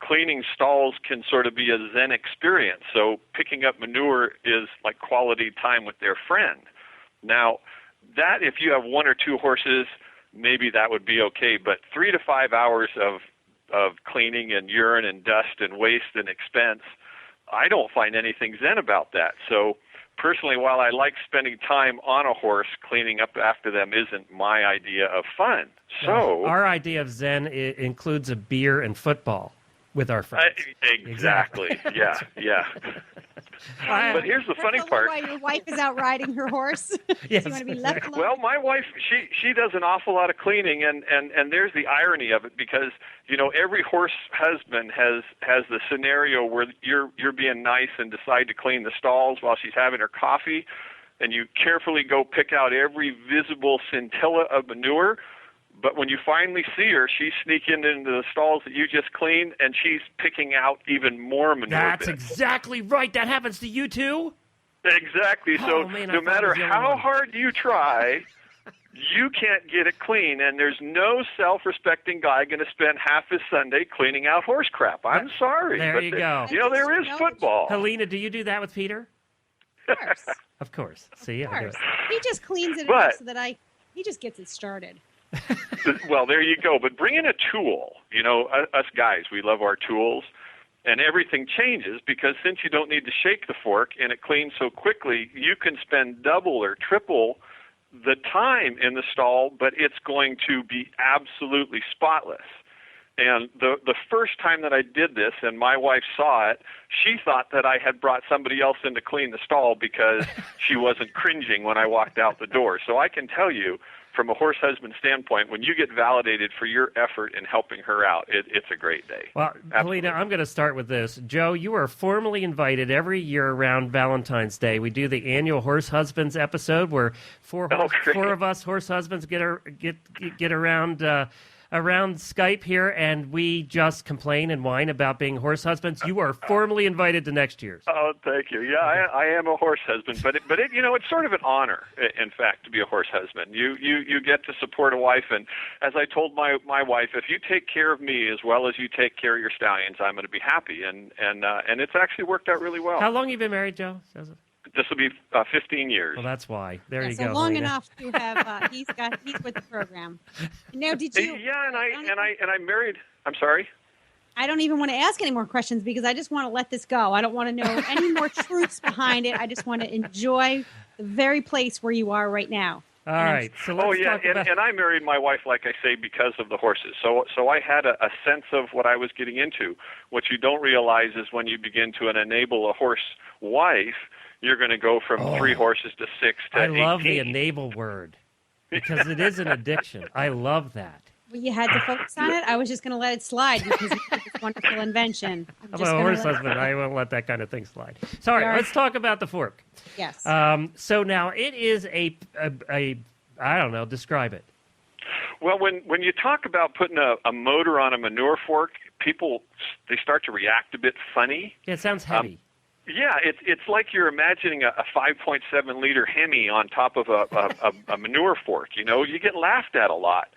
cleaning stalls can sort of be a Zen experience. So picking up manure is like quality time with their friend. Now, that if you have 1 or 2 horses, maybe that would be okay. But 3 to 5 hours of cleaning and urine and dust and waste and expense, I don't find anything Zen about that. So personally, while I like spending time on a horse, cleaning up after them isn't my idea of fun. So our idea of Zen includes a beer and football with our friends. Exactly. Yeah. But here's the funny part. While your wife is out riding her horse, yes, you want to be left alone? Well, my wife, she does an awful lot of cleaning, and there's the irony of it, because every horse husband has the scenario where you're being nice and decide to clean the stalls while she's having her coffee, and you carefully go pick out every visible scintilla of manure. But when you finally see her, she's sneaking into the stalls that you just cleaned, and she's picking out even more manure. That's exactly right. That happens to you, too? Exactly. So no matter how hard you try, you can't get it clean, and there's no self-respecting guy going to spend half his Sunday cleaning out horse crap. I'm sorry. There you go. There is football. Helena, do you do that with Peter? Of course. Of course. See, of course. He just cleans it enough so that he just gets it started. Well, there you go. But bring in a tool. Us guys, we love our tools. And everything changes because since you don't need to shake the fork and it cleans so quickly, you can spend double or triple the time in the stall, but it's going to be absolutely spotless. And the first time that I did this and my wife saw it, she thought that I had brought somebody else in to clean the stall because she wasn't cringing when I walked out the door. So I can tell you, from a horse husband standpoint, when you get validated for your effort in helping her out, it's a great day. Well, Helena, I'm going to start with this. Joe, you are formally invited every year around Valentine's Day. We do the annual Horse Husbands episode where four of us horse husbands get around Skype here, and we just complain and whine about being horse husbands. You are formally invited to next year's. Oh, thank you. Yeah, I am a horse husband, but it's sort of an honor, in fact, to be a horse husband. You get to support a wife, and as I told my wife, if you take care of me as well as you take care of your stallions, I'm going to be happy, and it's actually worked out really well. How long have you been married, Joe? This will be 15 years. Well, that's why. There you go. So long Helena. enough to have he's with the program. Now, did you? Yeah, and I married. I'm sorry. I don't even want to ask any more questions because I just want to let this go. I don't want to know any more truths behind it. I just want to enjoy the very place where you are right now. All right. So let's talk about... and I married my wife, like I say, because of the horses. So I had a sense of what I was getting into. What you don't realize is when you begin to enable a horse wife, you're going to go from 3 horses to 6 to 18. I love the enable word because it is an addiction. I love that. Well, you had to focus on it. I was just going to let it slide because it's this wonderful invention. I'm a horse husband. I won't let that kind of thing slide. Sorry, let's talk about the fork. Yes. So now it is a I don't know, describe it. Well, when you talk about putting a motor on a manure fork, people, they start to react a bit funny. Yeah, it sounds heavy. Yeah, it's like you're imagining a 5.7 liter Hemi on top of a manure fork. You get laughed at a lot.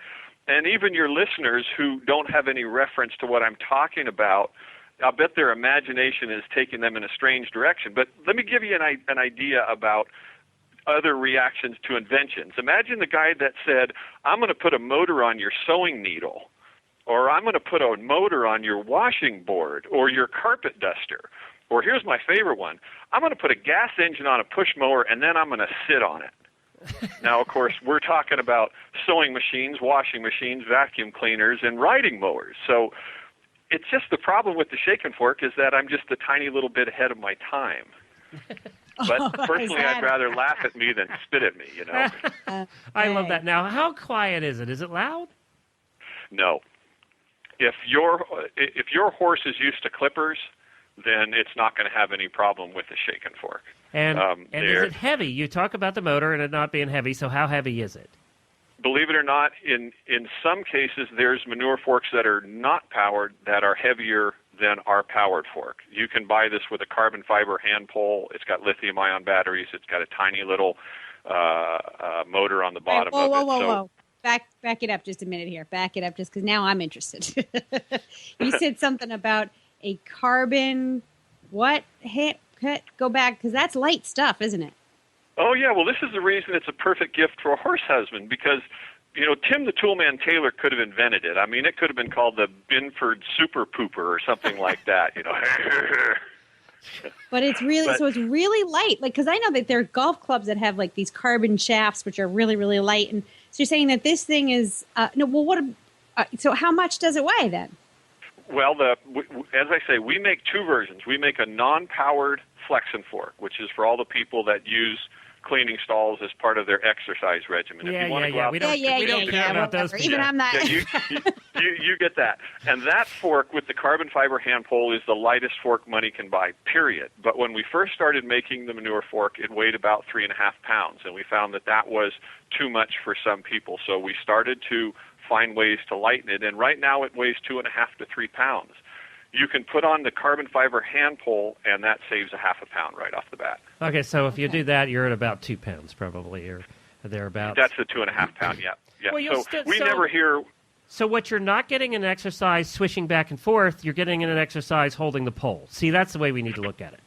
And even your listeners who don't have any reference to what I'm talking about, I'll bet their imagination is taking them in a strange direction. But let me give you an idea about other reactions to inventions. Imagine the guy that said, I'm going to put a motor on your sewing needle, or I'm going to put a motor on your washing board or your carpet duster. Or here's my favorite one. I'm going to put a gas engine on a push mower, and then I'm going to sit on it. Now, of course, we're talking about sewing machines, washing machines, vacuum cleaners, and riding mowers. So it's just the problem with the shake and fork is that I'm just a tiny little bit ahead of my time. But personally, I'd rather laugh at me than spit at me, I love that. Now, how quiet is it? Is it loud? No. If your horse is used to clippers, then it's not going to have any problem with the shake and fork. And is it heavy? You talk about the motor and it not being heavy, so how heavy is it? Believe it or not, in some cases, there's manure forks that are not powered that are heavier than our powered fork. You can buy this with a carbon fiber hand pole. It's got lithium-ion batteries. It's got a tiny little motor on the bottom of it. Whoa. back it up just a minute here. Back it up just because now I'm interested. You said something about a carbon, what? Go back, because that's light stuff, isn't it? Oh, yeah. Well, this is the reason it's a perfect gift for a horse husband, because, Tim the Toolman Taylor could have invented it. I mean, it could have been called the Binford Super Pooper or something like that, But it's really, so it's really light. Like, because I know that there are golf clubs that have like these carbon shafts, which are really, really light. And so you're saying that this thing is, so how much does it weigh then? Well, as I say, we make two versions. We make a non-powered flex and fork, which is for all the people that use cleaning stalls as part of their exercise regimen. Yeah, if you want to go out we don't care about those people. Even I'm not. Yeah, you get that. And that fork with the carbon fiber hand pole is the lightest fork money can buy, period. But when we first started making the manure fork, it weighed about 3.5 pounds, and we found that was too much for some people. So we started to find ways to lighten it, and right now it weighs 2.5 to 3 pounds. You can put on the carbon fiber hand pole, and that saves 0.5 pound right off the bat. Okay, so if you do that, you're at about 2 pounds probably, or thereabouts. That's the 2.5 pound, yeah. Well, we never hear... So what you're not getting in exercise swishing back and forth, you're getting in an exercise holding the pole. See, that's the way we need to look at it.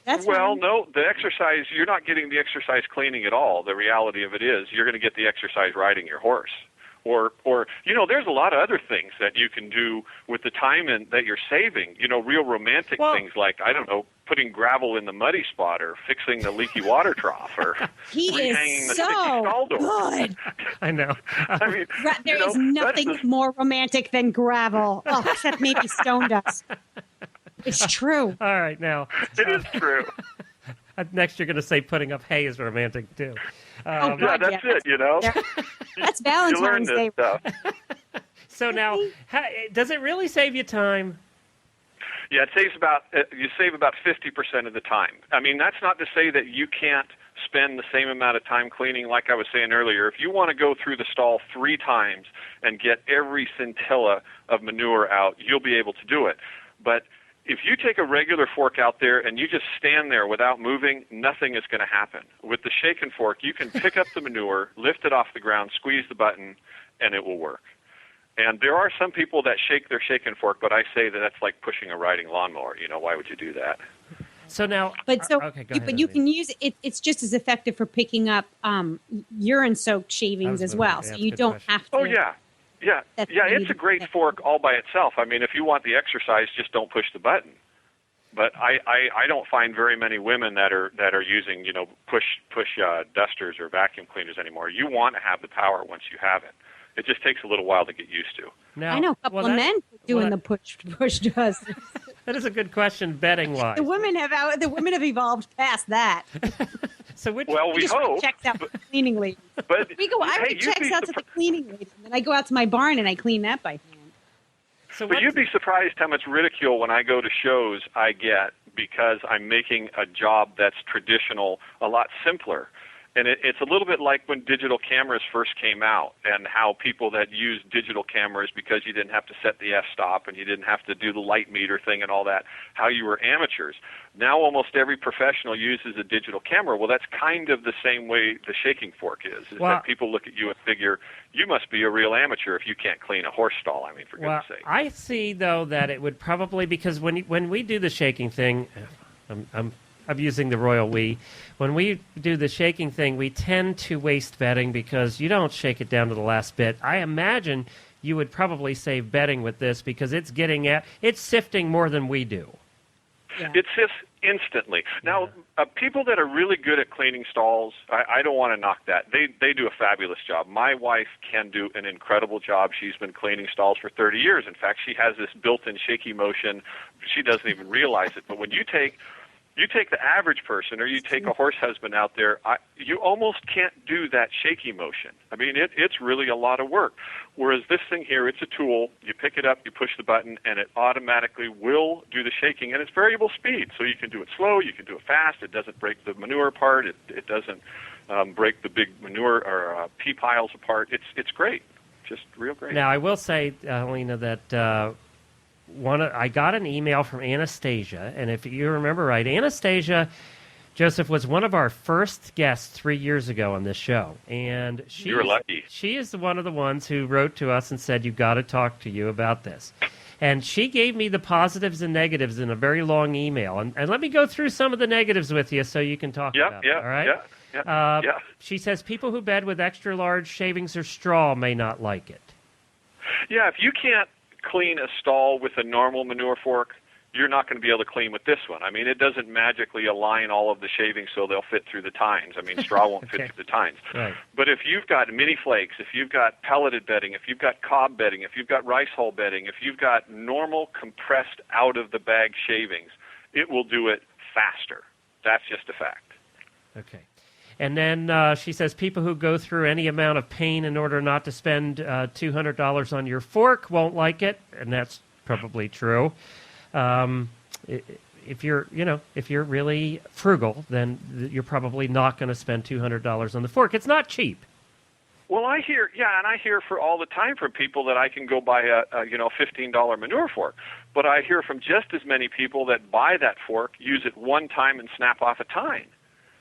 No, the exercise, you're not getting the exercise cleaning at all. The reality of it is you're going to get the exercise riding your horse. Or there's a lot of other things that you can do with the time that you're saving. Real romantic things like, I don't know, putting gravel in the muddy spot or fixing the leaky water trough or rehanging the sticky stall door. Good. I know. I mean, there is nothing more romantic than gravel, except maybe stone dust. It's true. All right, now. It is true. Next, you're going to say putting up hay is romantic, too. God, that's it, That's Valentine's Day. Stuff. So now, does it really save you time? Yeah, you save about 50% of the time. I mean, that's not to say that you can't spend the same amount of time cleaning. Like I was saying earlier, if you want to go through the stall 3 times and get every scintilla of manure out, you'll be able to do it. But if you take a regular fork out there and you just stand there without moving, nothing is going to happen. With the shake and fork, you can pick up the manure, lift it off the ground, squeeze the button, and it will work. And there are some people that shake their shake and fork, but I say that's like pushing a riding lawnmower. Why would you do that? So now, okay, go ahead, you can use it. It's just as effective for picking up urine-soaked shavings as well. So you don't have to. Oh yeah. Yeah, it's a great fork all by itself. I mean, if you want the exercise, just don't push the button. But I don't find very many women that are using push dusters or vacuum cleaners anymore. You want to have the power once you have it. It just takes a little while to get used to. Now, I know a couple of men doing the push dusters. That is a good question, betting wise. The women have evolved past that. So we hope. Checks out the cleaning lady. But I write checks out to the cleaning lady, and then I go out to my barn and I clean that by hand. But you'd be surprised how much ridicule when I go to shows I get because I'm making a job that's traditional a lot simpler. And it's a little bit like when digital cameras first came out and how people that used digital cameras because you didn't have to set the f-stop and you didn't have to do the light meter thing and all that, how you were amateurs. Now almost every professional uses a digital camera. Well, that's kind of the same way the shaking fork is that people look at you and figure, you must be a real amateur if you can't clean a horse stall. I mean, for goodness sake. I see, though, that it would probably, because when we do the shaking thing, I'm using the royal we. When we do the shaking thing, we tend to waste bedding because you don't shake it down to the last bit. I imagine you would probably save bedding with this because it's sifting more than we do. Yeah. It sifts instantly. Now, people that are really good at cleaning stalls, I don't want to knock that. They do a fabulous job. My wife can do an incredible job. She's been cleaning stalls for 30 years. In fact, she has this built-in shaky motion. She doesn't even realize it. But when you take the average person or you take a horse husband out there, you almost can't do that shaky motion. I mean, it's really a lot of work. Whereas this thing here, it's a tool. You pick it up, you push the button, and it automatically will do the shaking. And it's variable speed, so you can do it slow, you can do it fast. It doesn't break the manure apart. It doesn't break the big manure or pea piles apart. It's great, just real great. Now, I will say, Helena, that I got an email from Anastasia, and if you remember right, Anastasia Joseph was one of our first guests 3 years ago on this show, and you were lucky. She is one of the ones who wrote to us and said, "You've got to talk to you about this." And she gave me the positives and negatives in a very long email. And let me go through some of the negatives with you so you can talk about it. All right? Yeah. She says people who bed with extra large shavings or straw may not like it. Yeah, if you can't clean a stall with a normal manure fork, you're not going to be able to clean with this one. I mean, it doesn't magically align all of the shavings so they'll fit through the tines. I mean, straw won't fit through the tines. Right. But if you've got mini flakes, if you've got pelleted bedding, if you've got cob bedding, if you've got rice hull bedding, if you've got normal compressed out-of-the-bag shavings, it will do it faster. That's just a fact. Okay. And then she says people who go through any amount of pain in order not to spend $200 on your fork won't like it, and that's probably true. If you're really frugal, then you're probably not going to spend $200 on the fork. It's not cheap. Well, I hear for all the time from people that I can go buy a $15 manure fork, but I hear from just as many people that buy that fork, use it one time, and snap off a tine.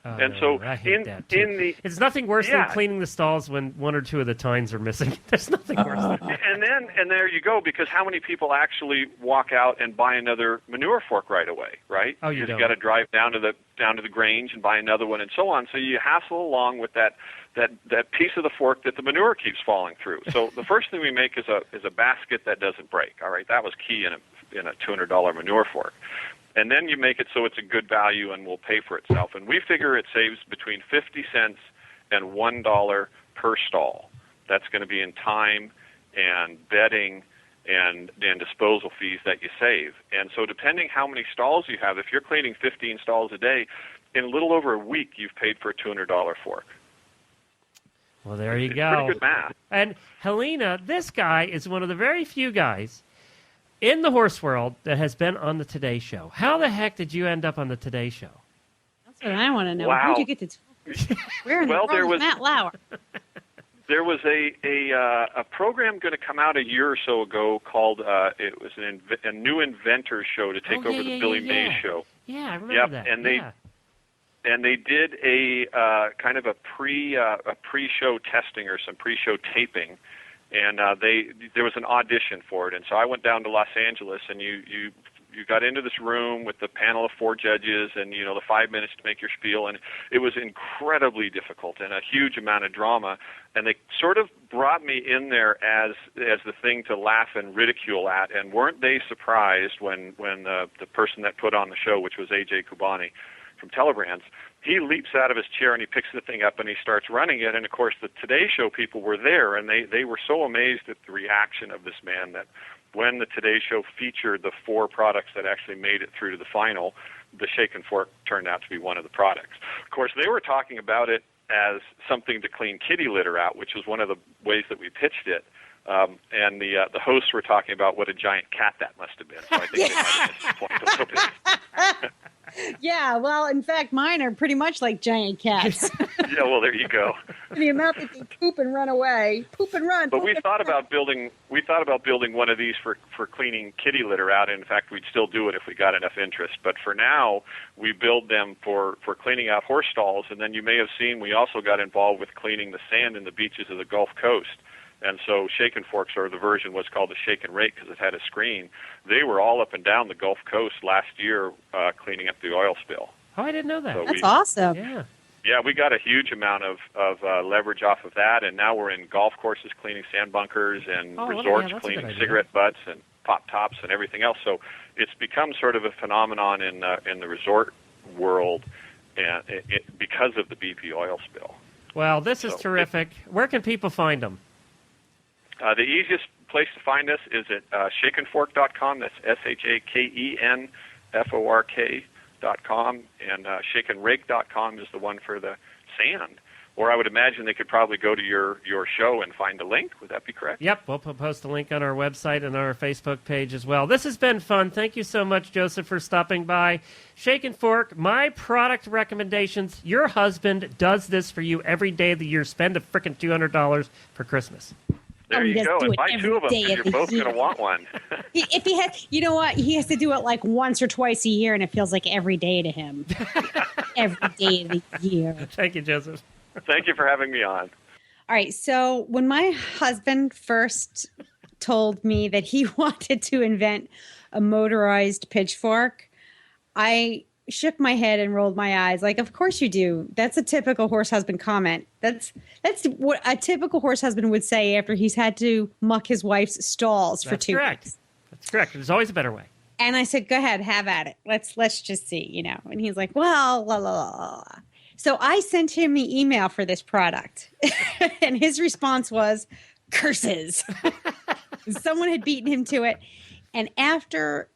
And so I hate that too. It's nothing worse than cleaning the stalls when one or two of the tines are missing. There's nothing worse than that. And there you go, because how many people actually walk out and buy another manure fork right away, right? Oh, you don't. Got to drive down to the Grange and buy another one and so on. So you hassle along with that piece of the fork that the manure keeps falling through. So the first thing we make is a basket that doesn't break. All right, that was key in a $200 manure fork. And then you make it so it's a good value and will pay for itself. And we figure it saves between 50 cents and $1 per stall. That's going to be in time and bedding and disposal fees that you save. And so depending how many stalls you have, if you're cleaning 15 stalls a day, in a little over a week you've paid for a $200 fork. Well, there you go. Pretty good math. And Helena, this guy is one of the very few guys in the horse world that has been on the Today Show. How the heck did you end up on the Today Show? That's what I want to know. Wow. How'd you get to talk? Where in the world was Matt Lauer? There was a program going to come out a year or so ago called it was a new inventors show to take over the Billy Mays show. Yeah, I remember that. And they did a kind of a pre-show testing or some pre-show taping. And there was an audition for it, and so I went down to Los Angeles, and you got into this room with the panel of 4 judges, and the 5 minutes to make your spiel, and it was incredibly difficult and a huge amount of drama. And they sort of brought me in there as the thing to laugh and ridicule at, and weren't they surprised when the person that put on the show, which was AJ Kubani from Telebrands, he leaps out of his chair and he picks the thing up and he starts running it. And, of course, the Today Show people were there, and they were so amazed at the reaction of this man that when the Today Show featured the 4 products that actually made it through to the final, the Shake and Fork turned out to be one of the products. Of course, they were talking about it as something to clean kitty litter out, which was one of the ways that we pitched it. And the hosts were talking about what a giant cat that must have been. So I think they might have missed the point a little bit. Yeah, well, in fact, mine are pretty much like giant cats. Yeah, well, there you go. The amount that they poop and run away, poop and run. But we thought about building one of these for cleaning kitty litter out. And in fact, we'd still do it if we got enough interest. But for now, we build them for cleaning out horse stalls. And then you may have seen we also got involved with cleaning the sand in the beaches of the Gulf Coast. And so Shake and Forks, or the version was called the Shake and Rake because it had a screen. They were all up and down the Gulf Coast last year cleaning up the oil spill. Oh, I didn't know that. So That's awesome. Yeah, we got a huge amount of leverage off of that, and now we're in golf courses cleaning sand bunkers and resorts cleaning cigarette butts and pop tops and everything else. So it's become sort of a phenomenon in the resort world and because of the BP oil spill. Well, this is terrific. Where can people find them? The easiest place to find us is at shakeandfork.com. That's ShakeNFork.com. And shakeandrake.com is the one for the sand. Or I would imagine they could probably go to your show and find a link. Would that be correct? Yep, we'll post a link on our website and our Facebook page as well. This has been fun. Thank you so much, Joseph, for stopping by. Shake and Fork, my product recommendations. Your husband does this for you every day of the year. Spend a frickin' $200 for Christmas. There you go. And buy 2 of them because you're both going to want one. If he has, you know what? He has to do it like once or twice a year, and it feels like every day to him. every day of the year. Thank you, Joseph. Thank you for having me on. All right. So when my husband first told me that he wanted to invent a motorized pitchfork, I shook my head and rolled my eyes. Like, of course you do. That's a typical horse husband comment. That's what a typical horse husband would say after he's had to muck his wife's stalls for 2 weeks. That's correct. There's always a better way. And I said, go ahead, have at it. Let's just see, you know. And he's like, well, la, la, la, la. So I sent him the email for this product. And his response was, curses. Someone had beaten him to it. And after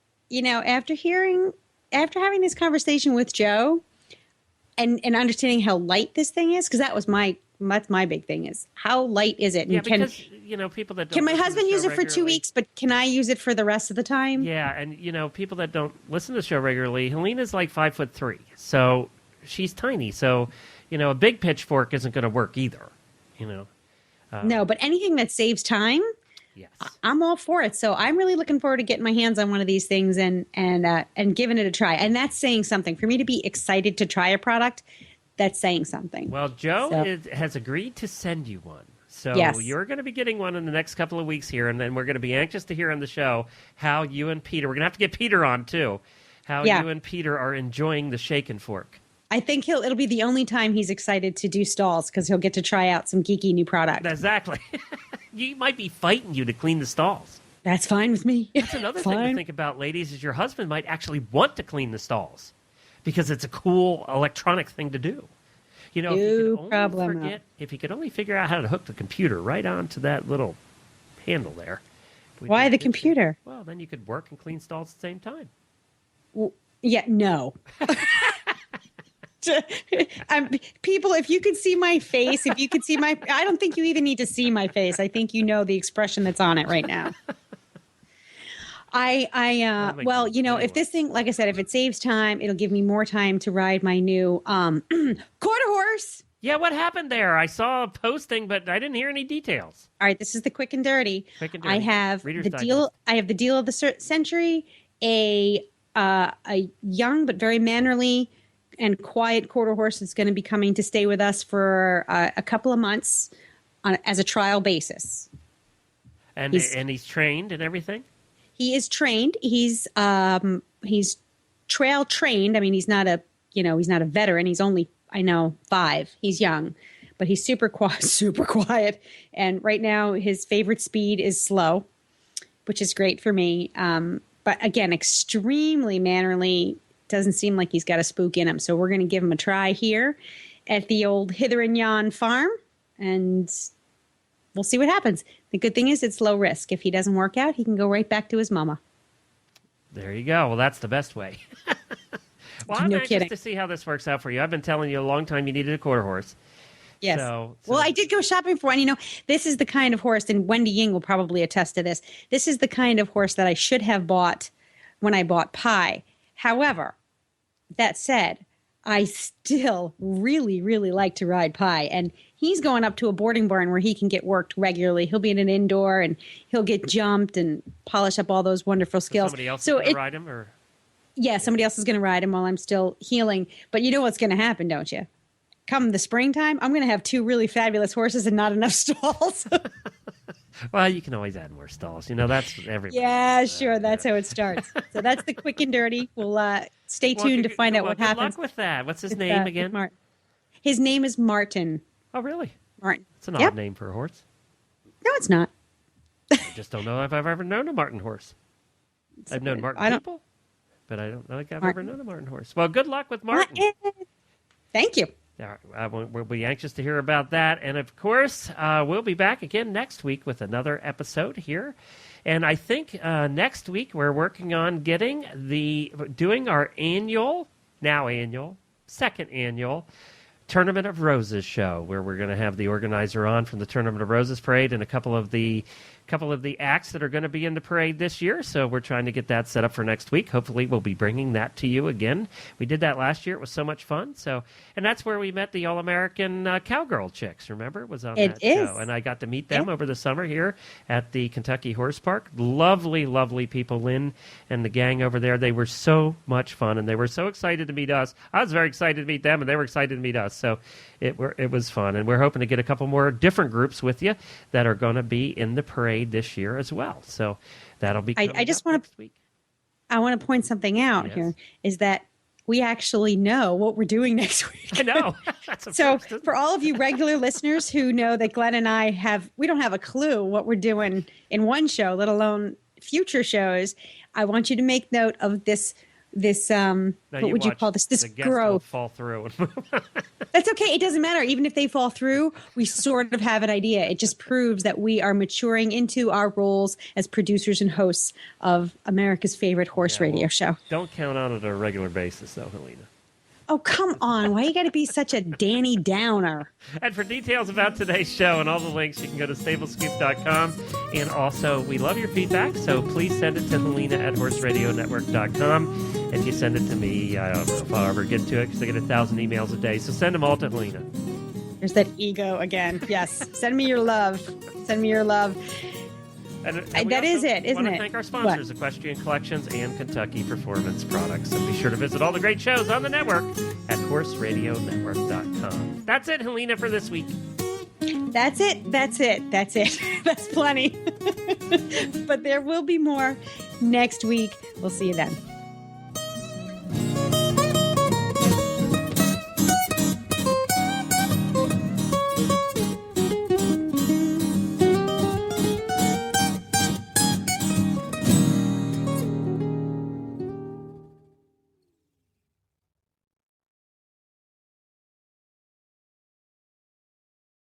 having this conversation with Joe and understanding how light this thing is, because that's my big thing is how light is it? Yeah, and because, people that don't can my listen to husband the use show it for 2 regularly- weeks, but can I use it for the rest of the time? Yeah, and, people that don't listen to the show regularly, Helena's like 5'3", so she's tiny. So, a big pitchfork isn't going to work either, No, but anything that saves time, Yes. I'm all for it. So I'm really looking forward to getting my hands on one of these things and giving it a try. And that's saying something. For me to be excited to try a product, that's saying something. Well, Joe has agreed to send you one. So Yes. You're going to be getting one in the next couple of weeks here, and then we're going to be anxious to hear on the show how you and Peter, we're going to have to get Peter on too, how you and Peter are enjoying the shake and fork. I think it'll be the only time he's excited to do stalls because he'll get to try out some geeky new product. Exactly. You might be fighting you to clean the stalls. That's fine with me. That's another thing to think about, ladies, is your husband might actually want to clean the stalls because it's a cool electronic thing to do. If he could only figure out how to hook the computer right onto that little handle there. Why the computer? Well, then you could work and clean stalls at the same time. Well, yeah, no. People, if you could see my face, I don't think you even need to see my face. I think you know the expression that's on it right now. If this thing, like I said, if it saves time, it'll give me more time to ride my new quarter horse. Yeah, what happened there? I saw a posting, but I didn't hear any details. All right, this is the quick and dirty. I have Reader's Digest. deal. I have the deal of the century. A young but very mannerly and quiet quarter horse is going to be coming to stay with us for a couple of months as a trial basis. And he's trained and everything? He is trained. He's trail trained. I mean, he's not a veteran. He's only, 5. He's young, but he's super quiet. And right now his favorite speed is slow, which is great for me. But again, extremely mannerly. Doesn't seem like he's got a spook in him. So we're going to give him a try here at the old Hither and Yon farm, and we'll see what happens. The good thing is it's low risk. If he doesn't work out, he can go right back to his mama. There you go. Well, that's the best way. Well, I'm anxious kidding. to see how this works out for you. I've been telling you a long time you needed a quarter horse. Yes. So well, I did go shopping for one. This is the kind of horse, and Wendy Ying will probably attest to this. This is the kind of horse that I should have bought when I bought Pi. However, that said, I still really, really like to ride Pi. And he's going up to a boarding barn where he can get worked regularly. He'll be in an indoor and he'll get jumped and polish up all those wonderful skills. Somebody else is going to ride him? Or? Yeah, somebody else is going to ride him while I'm still healing. But you know what's going to happen, don't you? Come the springtime, I'm going to have 2 really fabulous horses and not enough stalls. Well, you can always add more stalls. That's everybody. Yeah, sure. That's how it starts. So that's the quick and dirty. We'll stay tuned to find out what happens. Good luck with that. What's his name again? His name is Martin. Oh, really? Martin. It's an odd name for a horse. No, it's not. I just don't know if I've ever known a Martin horse. I've known Martin people, but I don't know if I've ever known a Martin horse. Well, good luck with Martin. Thank you. We'll be anxious to hear about that. And, of course, we'll be back again next week with another episode here. And I think next week we're working on doing our second annual Tournament of Roses show, where we're going to have the organizer on from the Tournament of Roses parade and a couple of the acts that are going to be in the parade this year. So we're trying to get that set up for next week. Hopefully we'll be bringing that to you again. We did that last year. It was so much fun. And that's where we met the All-American Cowgirl Chicks. Remember? It was on that show. And I got to meet them over the summer here at the Kentucky Horse Park. Lovely, lovely people, Lynn and the gang over there. They were so much fun, and they were so excited to meet us. I was very excited to meet them, and they were excited to meet us. So it was fun. And we're hoping to get a couple more different groups with you that are going to be in the parade this year as well. So that'll be coming I just up next week. I want to point something out here, is that we actually know what we're doing next week. I know. That's so for all of you regular listeners who know that Glenn and I we don't have a clue what we're doing in one show, let alone future shows, I want you to make note of this what would you call this the growth fall through. That's okay. It doesn't matter. Even if they fall through, we sort of have an idea. It just proves that we are maturing into our roles as producers and hosts of America's favorite horse radio show. Don't count on it on a regular basis, though, Helena. Oh, come on. Why you got to be such a Danny Downer? And for details about today's show and all the links, you can go to stablescoop.com. And also, we love your feedback, so please send it to Helena at horseradionetwork.com. If you send it to me, I don't know if I'll ever get to it because I get 1,000 emails a day. So send them all to Helena. There's that ego again. Yes. Send me your love. Send me your love. And that is it, isn't it? I want to thank our sponsors, Equestrian Collections and Kentucky Performance Products. And be sure to visit all the great shows on the network at horseradionetwork.com. That's it, Helena, for this week. That's it. That's plenty. But there will be more next week. We'll see you then.